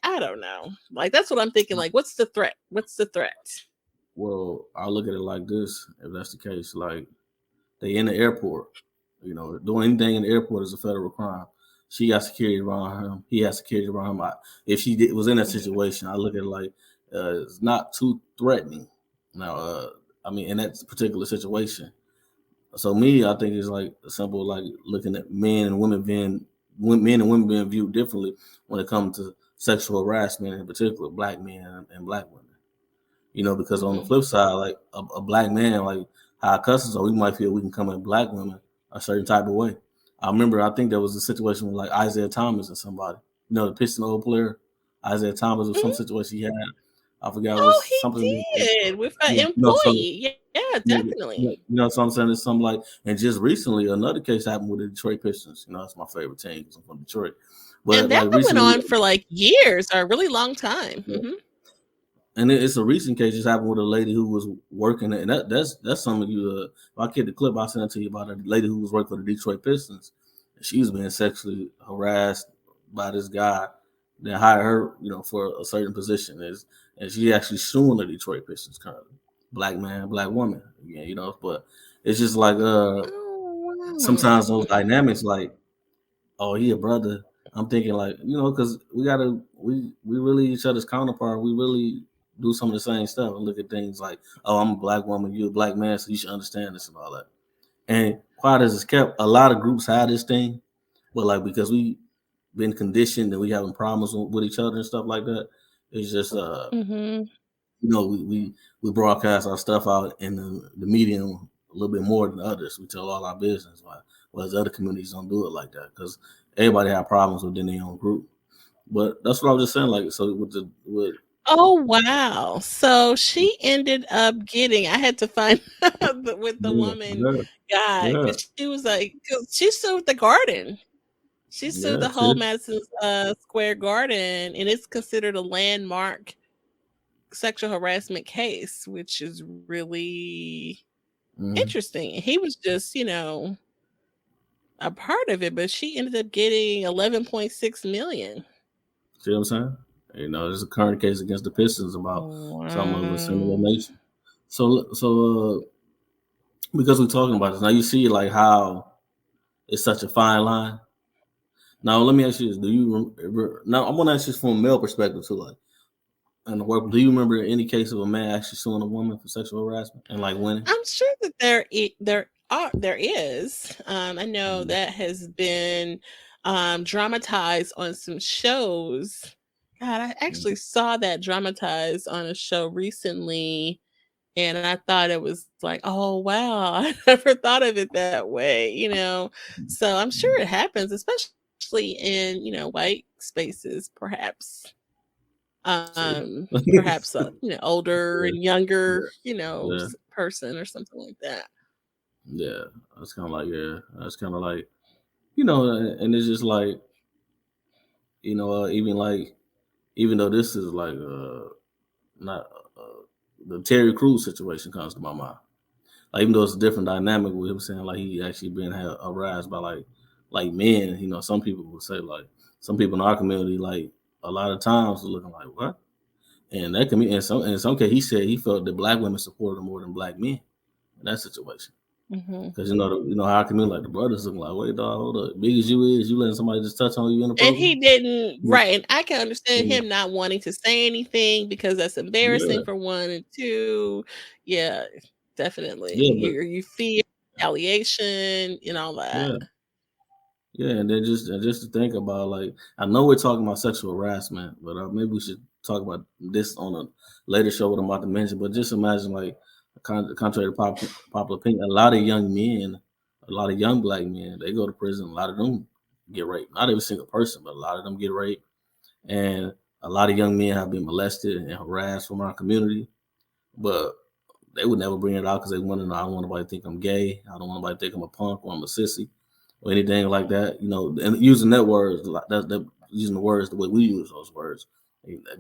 I don't know. Like, that's what I'm thinking. Like, what's the threat? What's the threat? well, I look at it like this: if that's the case, like they in the airport, doing anything in the airport is a federal crime. She got security around him. He has security around him. If was in that situation, I look at it like it's not too threatening. Now, I mean, in that particular situation. So me, I think it's like a simple like looking at men and women being viewed differently when it comes to sexual harassment, in particular, black men and black women. Because on the Mm-hmm. flip side, like a black man, like how our customs are, we might feel we can come at black women a certain type of way. I think there was a situation with like Isaiah Thomas and somebody, the Piston player, Isaiah Thomas, or some Mm-hmm. situation he had. I forgot it Oh, was something. he did with an So employee. Yeah, you definitely. know what I'm saying? It's something like, and just recently, another case happened with the Detroit Pistons. That's my favorite team because I'm from Detroit. But And that like went recently, on for like years or a really long time. and it's a recent case just happened with a lady who was working, and that's some of you. If I get the clip, I'll send it to you about a lady who was working for the Detroit Pistons. She was being sexually harassed by this guy that hired her, for a certain position. And she actually suing the Detroit Pistons currently. Black man, black woman. Yeah, but it's just like Oh, sometimes wow. those dynamics, like, oh, he a brother. I'm thinking like, because we really each other's counterpart. We really do some of the same stuff and look at things like, oh, I'm a black woman, you a black man, so you should understand this and all that. And quiet as it's kept, a lot of groups have this thing, but like because we been conditioned and we having problems with each other and stuff like that, it's just Mm-hmm. we broadcast our stuff out in the medium a little bit more than others. We tell all our business, whereas other communities don't do it like that because everybody have problems within their own group. But that's what I was just saying. Like, so with Oh, wow. So she ended up getting, I had to find what the yeah, woman yeah, got yeah, because she was like, 'cause she sued the garden. She sued yeah, the whole see, Madison Square Garden, and it's considered a landmark sexual harassment case, which is really mm-hmm. interesting. He was just, a part of it, but she ended up getting 11.6 million. See what I'm saying? There's a current case against the Pistons about some of a similar Wow. nature. So because we're talking about this now, you see like how it's such a fine line. Now, let me ask you this: do you now? I'm gonna ask you this from a male perspective too, like in the work. Do you remember any case of a man actually suing a woman for sexual harassment and like winning? I'm sure that there is. I know Mhm. that has been dramatized on some shows. God, I actually saw that dramatized on a show recently, and I thought it was like, oh wow, I never thought of it that way. So I'm sure it happens, especially in white spaces, perhaps. See, Perhaps a older yeah, and younger yeah, yeah, person or something like that. yeah. That's kind of like That's kind of like and it's just like even like even though this is like not the Terry Crews situation comes to my mind. Like even though it's a different dynamic with him saying like he actually been harassed by like men. Some people would say like some people in our community like a lot of times are looking like what, and that can be in some case he said he felt that black women supported him more than black men in that situation. Hmm. Because how our community like the brothers looking like wait dog hold up big as you is you letting somebody just touch on you And inappropriately. he didn't, Yeah, right? And I can understand yeah, him not wanting to say anything because that's embarrassing yeah, for one, and two, yeah, definitely. yeah, but You fear retaliation and all that. yeah. Yeah, and then just to think about like I know we're talking about sexual harassment, but maybe we should talk about this on a later show. What I'm about to mention, but just imagine like contrary to popular opinion, a lot of young men, a lot of young black men, they go to prison. A lot of them get raped. Not every single person, but a lot of them get raped, and a lot of young men have been molested and harassed from our community. But they would never bring it out because they want to know. I don't want nobody to think I'm gay. I don't want nobody to think I'm a punk or I'm a sissy or anything like that. And using that words, using the words the way we use those words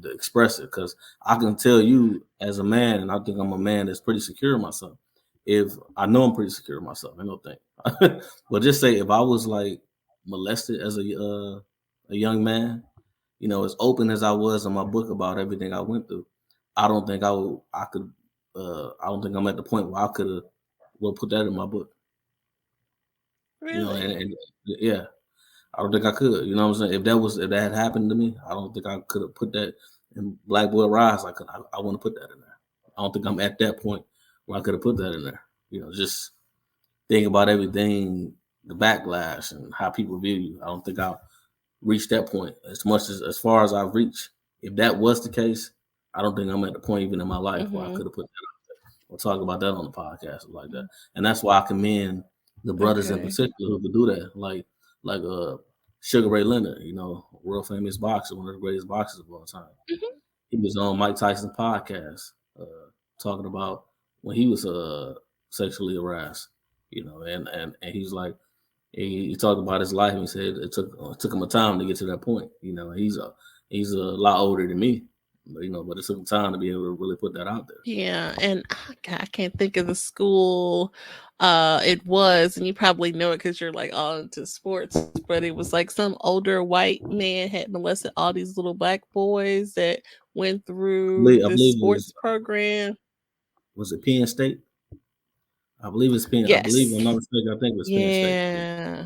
to express it. Because I can tell you as a man, and I think I'm a man that's pretty secure in myself. If I know I'm pretty secure in myself, I don't think. But just say if I was like molested as a young man, as open as I was in my book about everything I went through, I don't think I could. I don't think I'm at the point where I could have put that in my book. Really? And yeah, I don't think I could. You know what I'm saying? If that had happened to me, I don't think I could have put that in Black Boy Rise. I want to put that in there. I don't think I'm at that point where I could have put that in there. Just think about everything, the backlash and how people view you. I don't think I'll reach that point as far as I've reached. If that was the case, I don't think I'm at the point even in my life where I Hmm. could have put or talk about that on the podcast or like that. And that's why I commend the brothers in Okay. particular who could do that. Like Sugar Ray Leonard, world famous boxer, one of the greatest boxers of all time. Hmm. He was on Mike Tyson's podcast, talking about when he was sexually harassed, and he's like, He talked about his life and he said it took him a time to get to that point. He's a lot older than me, but it took him time to be able to really put that out there. Yeah, and God, I can't think of the school it was, and you probably know it because you're like all into sports, but it was like some older white man had molested all these little black boys that went through I this believe it sports program. was it Penn State? I believe it's Penn. I believe, if I'm Yes. not mistaken, I think it was Penn State. Yeah. Yeah.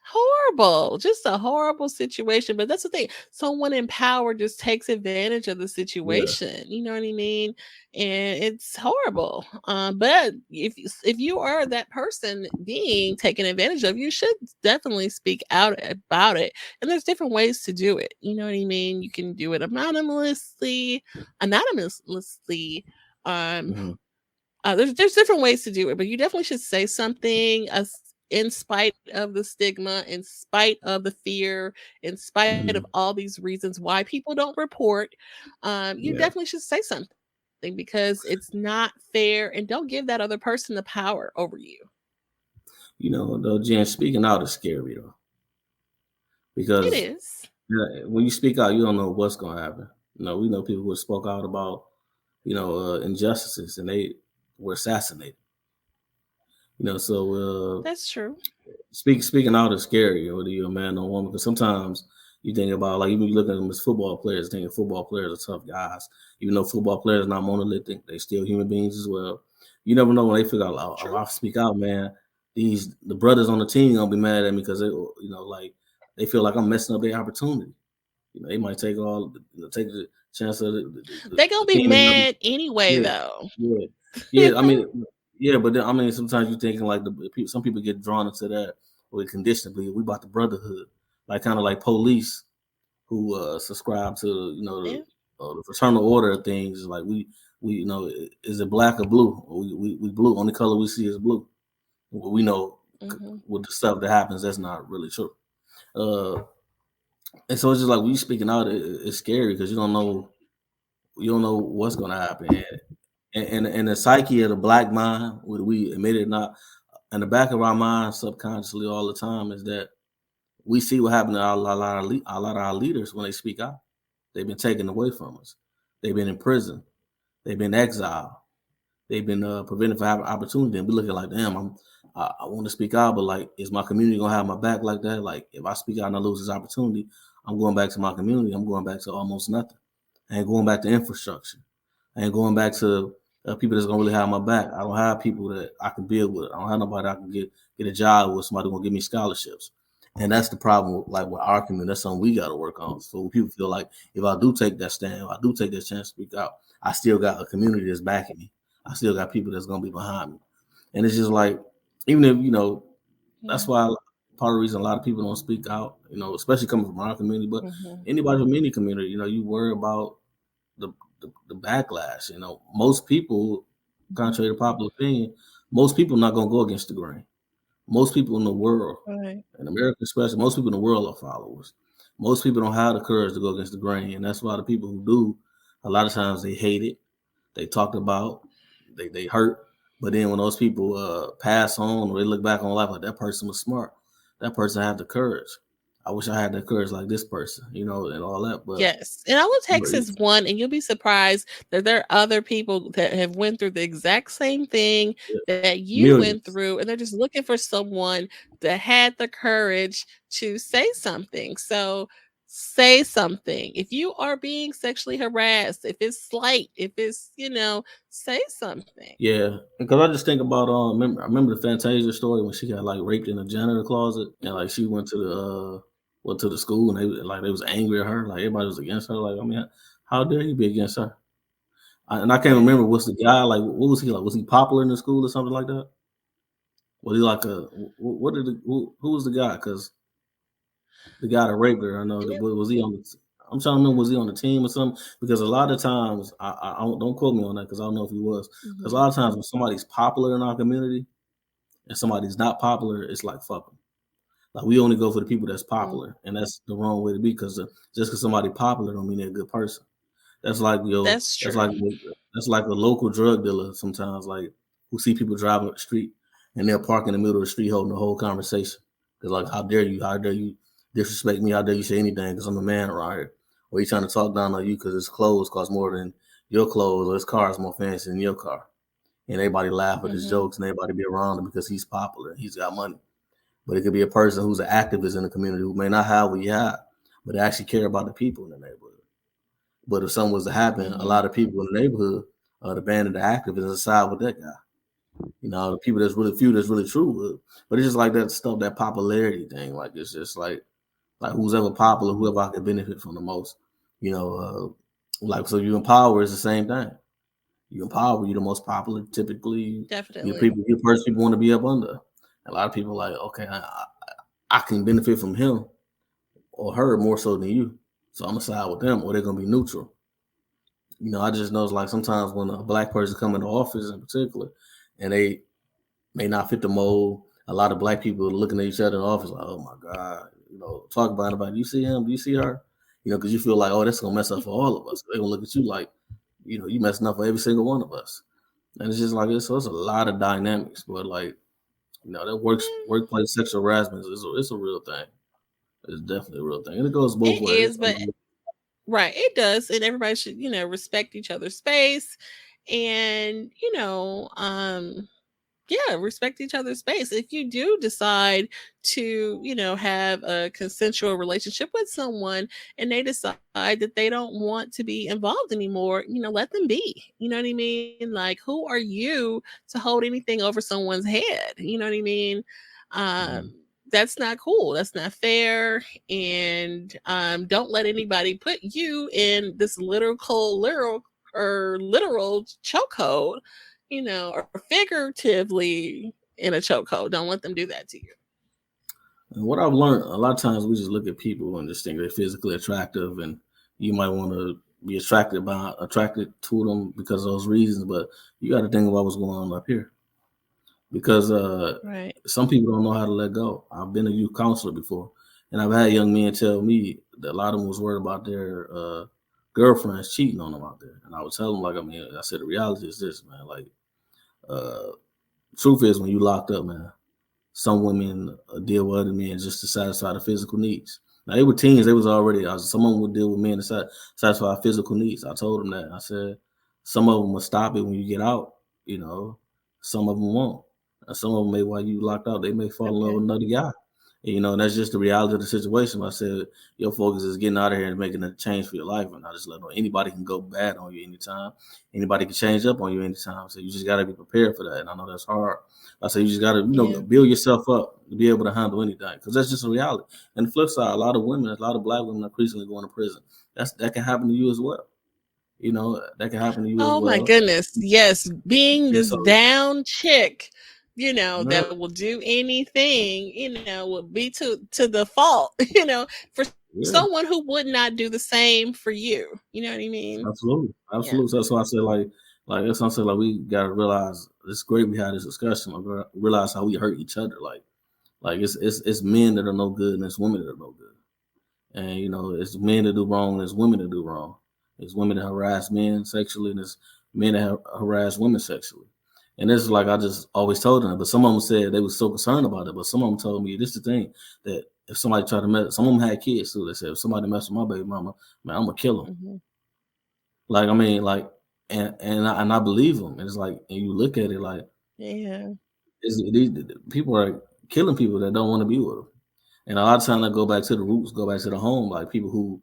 Horrible, just a horrible situation. But that's the thing. Someone in power just takes advantage of the Yeah. situation. You know what I mean? And it's horrible. But if you are that person being taken advantage of, you should definitely speak out about it. And there's different ways to do it. You know what I mean? You can do it anonymously. Um, hmm there's different ways to do it, but you definitely should say something in spite of the stigma, in spite of the fear, in spite of hmm all these reasons why people don't report. You Yeah. definitely should say something because it's not fair, and don't give that other person the power over you. Though, Jen, speaking out is scary though, It because is. when you speak out, you don't know what's going to happen. We know people who spoke out about injustices, and they were assassinated. So That's true. speaking out is scary, whether you're a man or a woman, because sometimes you think about, like, even you look at them as football players, thinking football players are tough guys. Even though football players are not monolithic, they still human beings as well. You never know when they figure out, like, oh, True. I speak out, man. The brothers on the team gonna be mad at me because like they feel like I'm messing up their opportunity. They might take the chance of They're gonna the be team. And mad anyway, yeah, though. yeah, yeah. I mean, yeah, but then, I mean, sometimes you're thinking like some people get drawn into that with conditionally. We about the brotherhood, like kind of like police who subscribe to Yeah. the fraternal order of things. Like we is it black or blue? We blue. Only color we see is blue. We know Hmm. with the stuff that happens, that's not really true. Uh, and so it's just like when you speaking out, it's scary because you don't know what's gonna happen. And the psyche of the black mind, whether we admit it or not, in the back of our mind, subconsciously all the time, is that we see what happened to a lot of our leaders when they speak out. They've been taken away from us. They've been in prison. They've been exiled. They've been prevented from having opportunity. And we look at like, damn, I want to speak out, but like, is my community gonna have my back like that? Like, if I speak out and I lose this opportunity, I'm going back to my community. I'm going back to almost nothing. I ain't going back to infrastructure. I ain't going back to people that's gonna really have my back. I don't have people that I can build with. I don't have nobody I can get a job with. Somebody gonna give me scholarships, and that's the problem. Like with our community, that's something we got to work on. So people feel like if I do take that stand, if I do take that chance to speak out, I still got a community that's backing me. I still got people that's gonna be behind me, and it's just like even if that's Yeah. why part of the reason a lot of people don't speak out. Especially coming from our community, but Hmm. anybody from any community, you worry about the, the backlash. Most people, contrary to popular opinion, most people not gonna go against the grain. Most people in the world, Right. in America especially, most people in the world are followers. Most people don't have the courage to go against the grain, and that's why the people who do, a lot of times they hate it. They talked about, they hurt, but then when those people pass on or they look back on life like that person was smart, that person had the courage. I wish I had that courage like this person, and all that. Yes, and all it But takes is one, and you'll be surprised that there are other people that have went through the exact same thing that you went millions. through, and they're just looking for someone that had the courage to say something. So say something. If you are being sexually harassed, if it's slight, if it's, say something. Yeah, because I just think about I remember the Fantasia story when she got like raped in the janitor closet, and like she went to the school, and they was angry at her, like everybody was against her. Like, I mean, how dare you be against her? And I can't Right. remember what's the guy like. What was he like? Was he popular in the school or something like that? Was he like what did who was the guy? Because the guy that raped her, I know that was he on the. I'm trying to remember, was he on the team or something? Because a lot of times, don't quote me on that because I don't know if he was. Because a Mhm. lot of times when somebody's popular in our community and somebody's not popular, it's like fuck them. Like we only go for the people that's Mm. popular, and that's the wrong way to be. Because just because somebody popular don't mean they're a good person. That's like yo, That's that's true. like that's like a local drug dealer sometimes, like who see people driving up the street. and they'll park in the middle of the street holding the whole conversation. They're like, how dare you? How dare you disrespect me? How dare you say anything? Because I'm a man around here. Or he's trying to talk down on you because his clothes cost more than your clothes, or his car is more fancy than your car. And everybody laugh at his jokes, and everybody be around him because he's popular, he's got money. But it could be a person who's an activist in the community who may not have what you have, but they actually care about the people in the neighborhood. But if something was to happen, a lot of people in the neighborhood, the band of the activists, side with that guy. You know, the people that's really few, that's really true. But it's just like that stuff, that popularity thing. Like, it's just like who's ever popular, whoever I can benefit from the most. You know, like, so you empower is the same thing. You empower, you're the most popular. Typically, Definitely. You're the first people want to be up under. A lot of people are like, okay, I can benefit from him or her more so than you. So I'm gonna side with them, or they're gonna be neutral. You know, I just know it's like sometimes when a black person come into office in particular, and they may not fit the mold, a lot of black people are looking at each other in the office like, oh my God, you know, talk about it. You see him? Do you see her? You know, because you feel like, oh, that's gonna mess up for all of us. They gonna look at you like, you know, you messing up for every single one of us. And it's just like this. So it's a lot of dynamics, but like, you know, that workplace sexual harassment it's a real thing. It's definitely a real thing, and it goes both ways. It is, but right, it does, and everybody should, you know, respect each other's space, and you know, yeah, respect each other's space. If you do decide to, you know, have a consensual relationship with someone and they decide that they don't want to be involved anymore, you know, let them be. You know what I mean? Like, who are you to hold anything over someone's head? You know what I mean? That's not cool. That's not fair. And don't let anybody put you in this literal chokehold, you know, or figuratively in a chokehold. Don't let them do that to you. And what I've learned, a lot of times we just look at people and just think they're physically attractive, and you might want to be attracted to them because of those reasons. But you got to think about what's going on up here, because Right. some people don't know how to let go. I've been a youth counselor before, and I've had young men tell me that a lot of them was worried about their girlfriends cheating on them out there. And I would tell them, like, I mean, I said, the reality is this, man. Like, truth is, when you locked up, man, some women deal with other men just to satisfy the physical needs. Now, they were teens. They was already, some of them would deal with men to satisfy physical needs. I told them that. I said, some of them will stop it when you get out, you know. Some of them won't. Some of them may, while you locked out, they may fall in love with another guy. You know, and that's just the reality of the situation. I said, your focus is getting out of here and making a change for your life. And I just let know anybody can go bad on you anytime. Anybody can change up on you anytime. So you just got to be prepared for that. And I know that's hard. I say you just got to, you know, build yourself up to be able to handle anything, because that's just a reality. And the flip side, a lot of black women are increasingly going to prison. That can happen to you as well. You know, that can happen to you as well. Oh my goodness. Yes. Being this down chick, you know, that will do anything, you know, will be to the fault, you know, for someone who would not do the same for you. You know what I mean? Absolutely. Yeah. That's why I said, like that's why I said, like, we gotta realize it's great we had this discussion. Like, realize how we hurt each other. Like it's men that are no good and it's women that are no good. And you know, it's men that do wrong and it's women that do wrong. It's women that harass men sexually and it's men that harass women sexually. And this is like I just always told them, but some of them said they were so concerned about it. But some of them told me, this is the thing, that if somebody tried to mess, some of them had kids too. They said, if somebody mess with my baby mama, man, I'm gonna kill them. Like, I mean, like, and I believe them. And it's like, and you look at it like, these people are killing people that don't want to be with them. And a lot of times I go back to the roots, go back to the home, like people who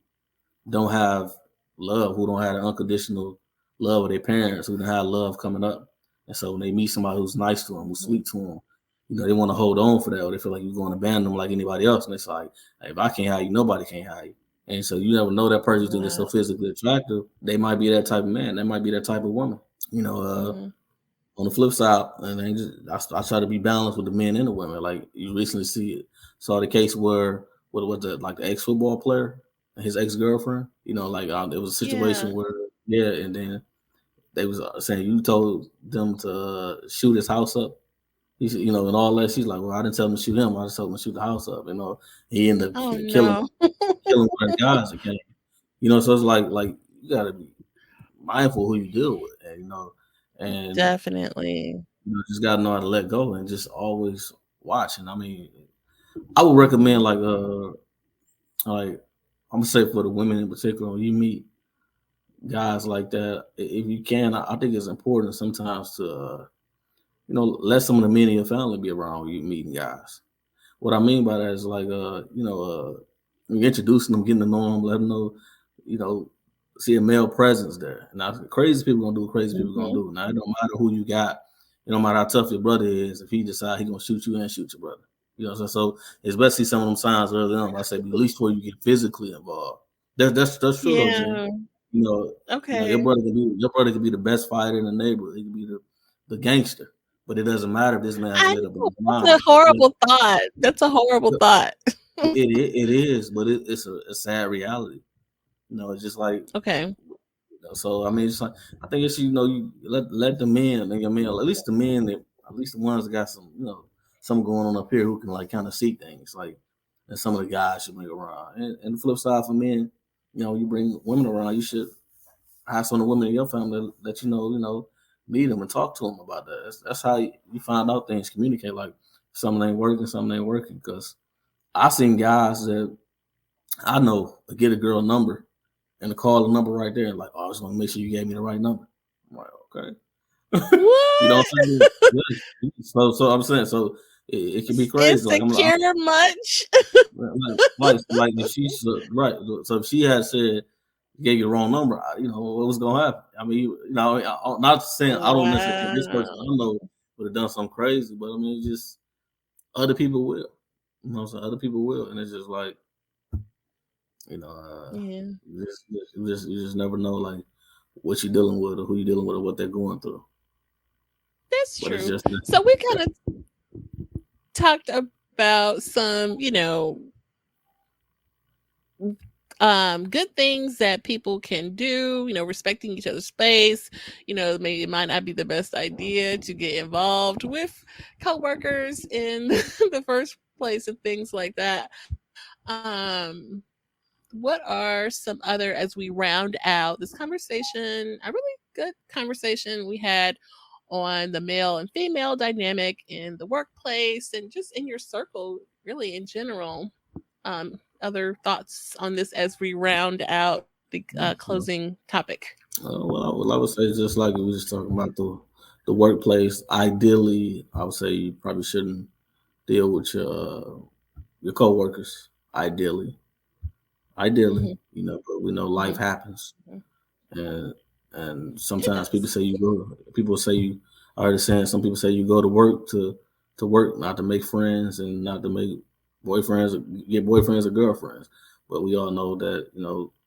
don't have love, who don't have the unconditional love of their parents, who don't have love coming up. And so when they meet somebody who's nice to them, who's sweet to them, you know, they want to hold on for that, or they feel like you're going to abandon them like anybody else. And it's like, hey, if I can't have you, nobody can have you. And so you never know that person that's so physically attractive. They might be that type of man. They might be that type of woman. You know, on the flip side, and I try to be balanced with the men and the women. Like, you recently saw the case where what was the ex-football player and his ex-girlfriend. You know, like there was a situation where and then they was saying you told them to shoot his house up. He, you know, and all that. She's like, well, I didn't tell him to shoot him. I just told him to shoot the house up. You know, he ended up killing one of the guys that came. You know, so it's like you gotta be mindful who you deal with, and you know, and definitely, just gotta know how to let go and just always watch. And I mean, I would recommend like I'm gonna say for the women in particular, when you meet guys like that, if you can, I think it's important sometimes to let some of the men in your family be around when you meeting guys. What I mean by that is like introducing them, getting to know them, let them know, you know, see a male presence there. Now, crazy people gonna do what crazy people gonna do. Now, it don't matter who you got. It don't matter how tough your brother is. If he decide he gonna shoot you and shoot your brother, you know. So it's best to see some of them signs early on. I say, at least before you get physically involved. That's true though, Jen. Yeah. You know, Okay. your brother could be the best fighter in the neighborhood. He could be the gangster, but it doesn't matter if this man's I lit up in know his that's mind. a horrible thought. That's a horrible thought. It is, but it's a sad reality. It's just like Okay. so. I mean, it's like I think it's you let the men and your men, at least the men that at least the ones that got some something going on up here who can like kind of see things like, and some of the guys should bring around. And the flip side for men, you bring women around, you should have some of the women in your family that meet them and talk to them about that. That's how you find out things, communicate. Like something ain't working because I've seen guys that I know get a girl number and to call the number right there, like, oh, I just want to make sure you gave me the right number. I'm like, okay. You know what What? I'm saying? Yeah. So I'm saying, so it can be crazy. Like I'm Insecure much? like if she's right. So if she had said gave you the wrong number, what was gonna happen? I mean, I'm not saying I don't necessarily think this person I Wow. know would have done something crazy, but I mean, just other people will. You know what I'm saying? Other people will, and it's just like Yeah. you just never know like what you're dealing with or who you're dealing with or what they're going through. That's But it's true. just So we kind of talked about some, good things that people can do, respecting each other's space. Maybe it might not be the best idea to get involved with coworkers in the first place and things like that. What are some other, as we round out this conversation, a really good conversation we had on the male and female dynamic in the workplace and just in your circle, really in general. Other thoughts on this as we round out the closing topic? well, I would say just like we were just talking about the workplace. Ideally, I would say you probably shouldn't deal with your coworkers. Ideally, but we know life happens, Mhm. and It sometimes people does. say you go. People say you. I already saying some people say you go to work to work, not to make friends and not to make boyfriends or get boyfriends or girlfriends. But we all know that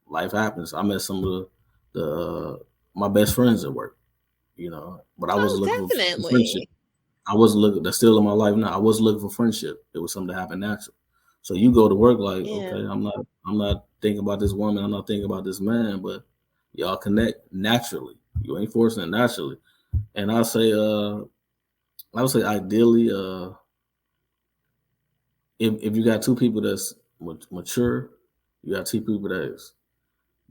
life happens. I met some of the my best friends at work, but I wasn't Oh, looking for friendship. definitely. I wasn't looking. That's still in my life now. I wasn't looking for friendship. It was something that happened natural. So you go to work like, Yeah. okay, I'm not thinking about this woman. I'm not thinking about this man, but y'all connect naturally. You ain't forcing it naturally. And I would say ideally, if you got two people that's mature, you got two people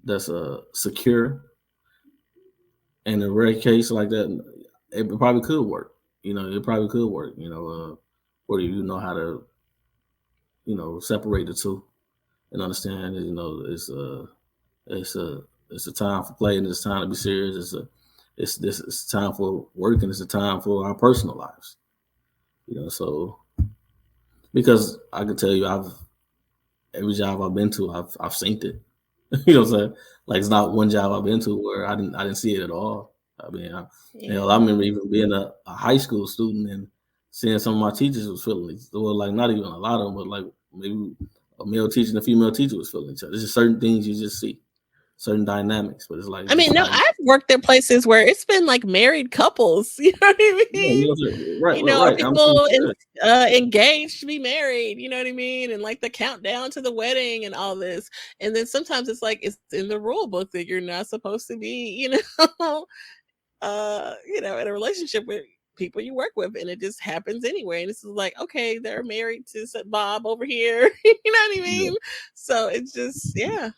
that's secure. In a rare case like that, it probably could work. It probably could work. Or you know how to separate the two and understand that it's a time for play and it's time to be serious. It's time for work and it's a time for our personal lives. So because I can tell you, every job I've been to, I've seen it. You know what I'm saying? Like it's not one job I've been to where I didn't see it at all. I mean, I Yeah. remember even being a high school student and seeing some of my teachers was feeling it. Well, like not even a lot of them, but like maybe a male teacher and a female teacher was feeling each other. There's just certain things you just see, certain dynamics, but it's like I mean, just no, not. I've worked at places where it's been like married couples. You know what I Yeah, you mean? know, what I'm saying? Right, Or right. I'm saying, people yeah, engaged to be married. You know what I mean? And like the countdown to the wedding and all this. And then sometimes it's like it's in the rule book that you're not supposed to be, in a relationship with people you work with, and it just happens anyway. And this is like, okay, they're married to Bob over here. You know what I yeah. mean? So it's just, yeah.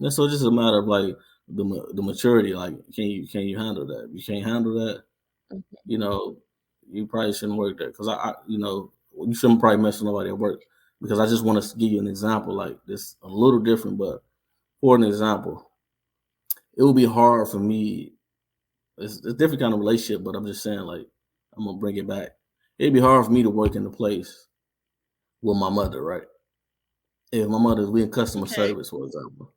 And so it's just a matter of like the maturity. Like, can you handle that? If you can't handle that, Mhm. you know. you probably shouldn't work there, because you shouldn't probably mess with nobody at work. Because I just want to give you an example like this, a little different, but for an example, it would be hard for me. It's a different kind of relationship, but I'm just saying, like, I'm gonna bring it back. It'd be hard for me to work in the place with my mother, right? If my mother, we in customer service, for example.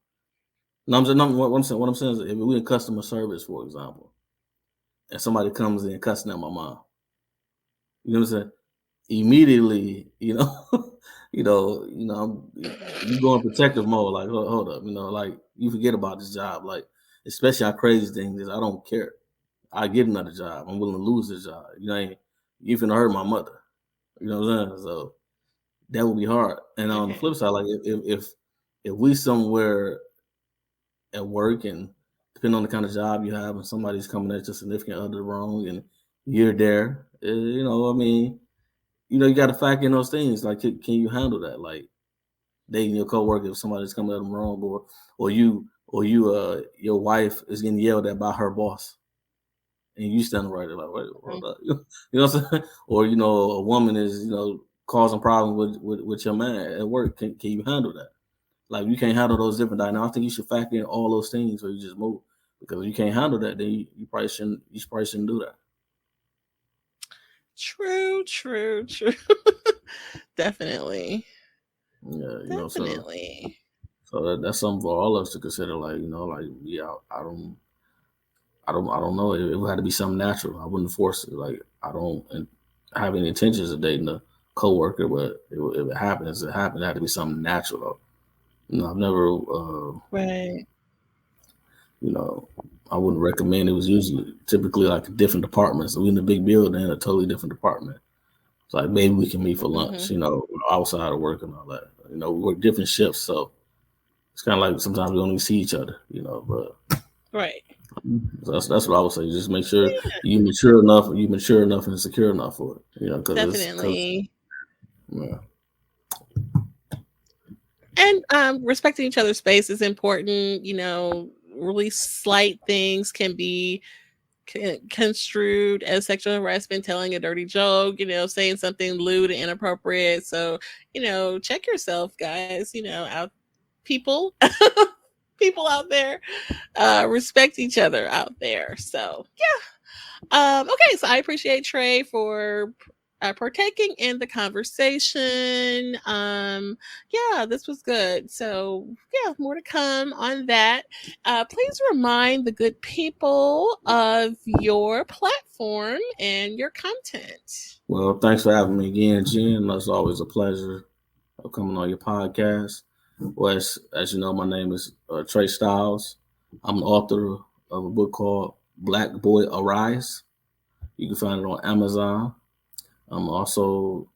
No, what I'm saying is, if we in customer service, for example, and somebody comes in cussing at my mom, you know what I'm saying? Immediately, you go in protective mode, like, hold up, like, you forget about this job, like, especially how crazy things is. I don't care. I get another job. I'm willing to lose this job. You finna hurt my mother. You know what I'm saying? So that would be hard. And on the flip side, like, if we somewhere at work, and depending on the kind of job you have, and somebody's coming at your significant other wrong, and you're there, you got to factor in those things. Like, can you handle that? Like, dating your coworker if somebody's coming at them wrong, or your wife is getting yelled at by her boss, and you standing right there like, wait, hold up. You know what I'm saying? Or a woman is causing problems with your man at work. Can you handle that? Like, you can't handle those different dynamics. I think you should factor in all those things, or you just move. Because if you can't handle that, then you probably shouldn't do that. True. Definitely. Yeah, definitely. So that's something for all of us to consider. Like, I don't know. It had to be something natural. I wouldn't force it. Like, I don't have any intentions of dating a coworker, but if it happens, it happened. It had to be something natural, though. I've never. Right. I wouldn't recommend. It was typically like different departments. So we in a big building, a totally different department. It's like, maybe we can meet for lunch, outside of work and all that. We work different shifts, so it's kind of like sometimes we don't even see each other, but right. So that's what I would say. Just make sure you mature enough and secure enough for it. Definitely. Yeah. And respecting each other's space is important. Really slight things can be construed as sexual harassment, telling a dirty joke, saying something lewd and inappropriate. So, check yourself, guys. Out people out there, respect each other out there. So yeah. Okay, so I appreciate Trey for partaking in the conversation. Yeah, this was good. So yeah, more to come on that. Please remind the good people of your platform and your content. Well, thanks for having me again, Jen. It's always a pleasure coming on your podcast. Well, as you know, my name is Trey Styles. I'm the author of a book called Black Boy Arise. You can find it on Amazon. I'm also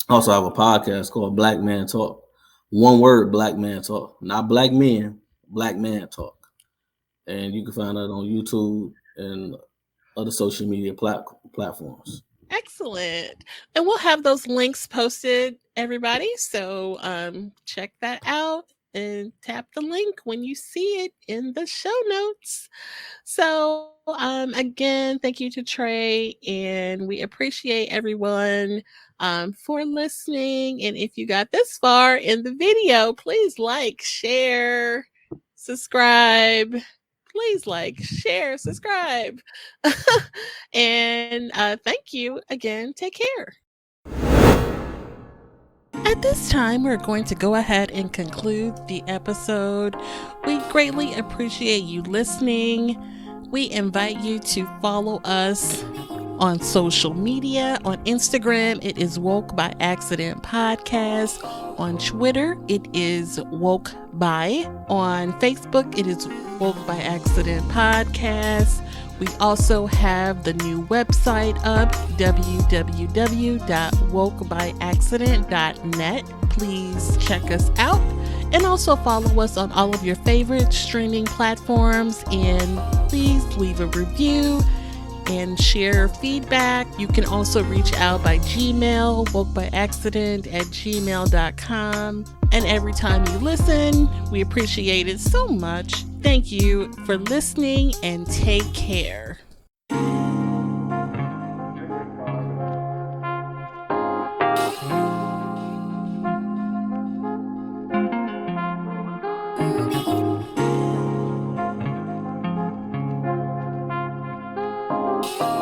have a podcast called Black Man Talk. One word, Black Man Talk. Not black men, Black Man Talk. And you can find it on YouTube and other social media platforms. Excellent. And we'll have those links posted, everybody. So check that out and tap the link when you see it in the show notes. So again, thank you to Trey, and we appreciate everyone for listening. And if you got this far in the video, please like, share, subscribe. Please like, share, subscribe. And thank you again. Take care. At this time, we're going to go ahead and conclude the episode. We greatly appreciate you listening. We invite you to follow us on social media. On Instagram, it is Woke by Accident Podcast. On Twitter, it is Woke by. On Facebook, it is Woke by Accident Podcast. We also have the new website up, www.wokebyaccident.net. Please check us out, and also follow us on all of your favorite streaming platforms, and please leave a review and share feedback. You can also reach out by Gmail, wokebyaccident@gmail.com. And every time you listen, we appreciate it so much. Thank you for listening, and take care. Peace.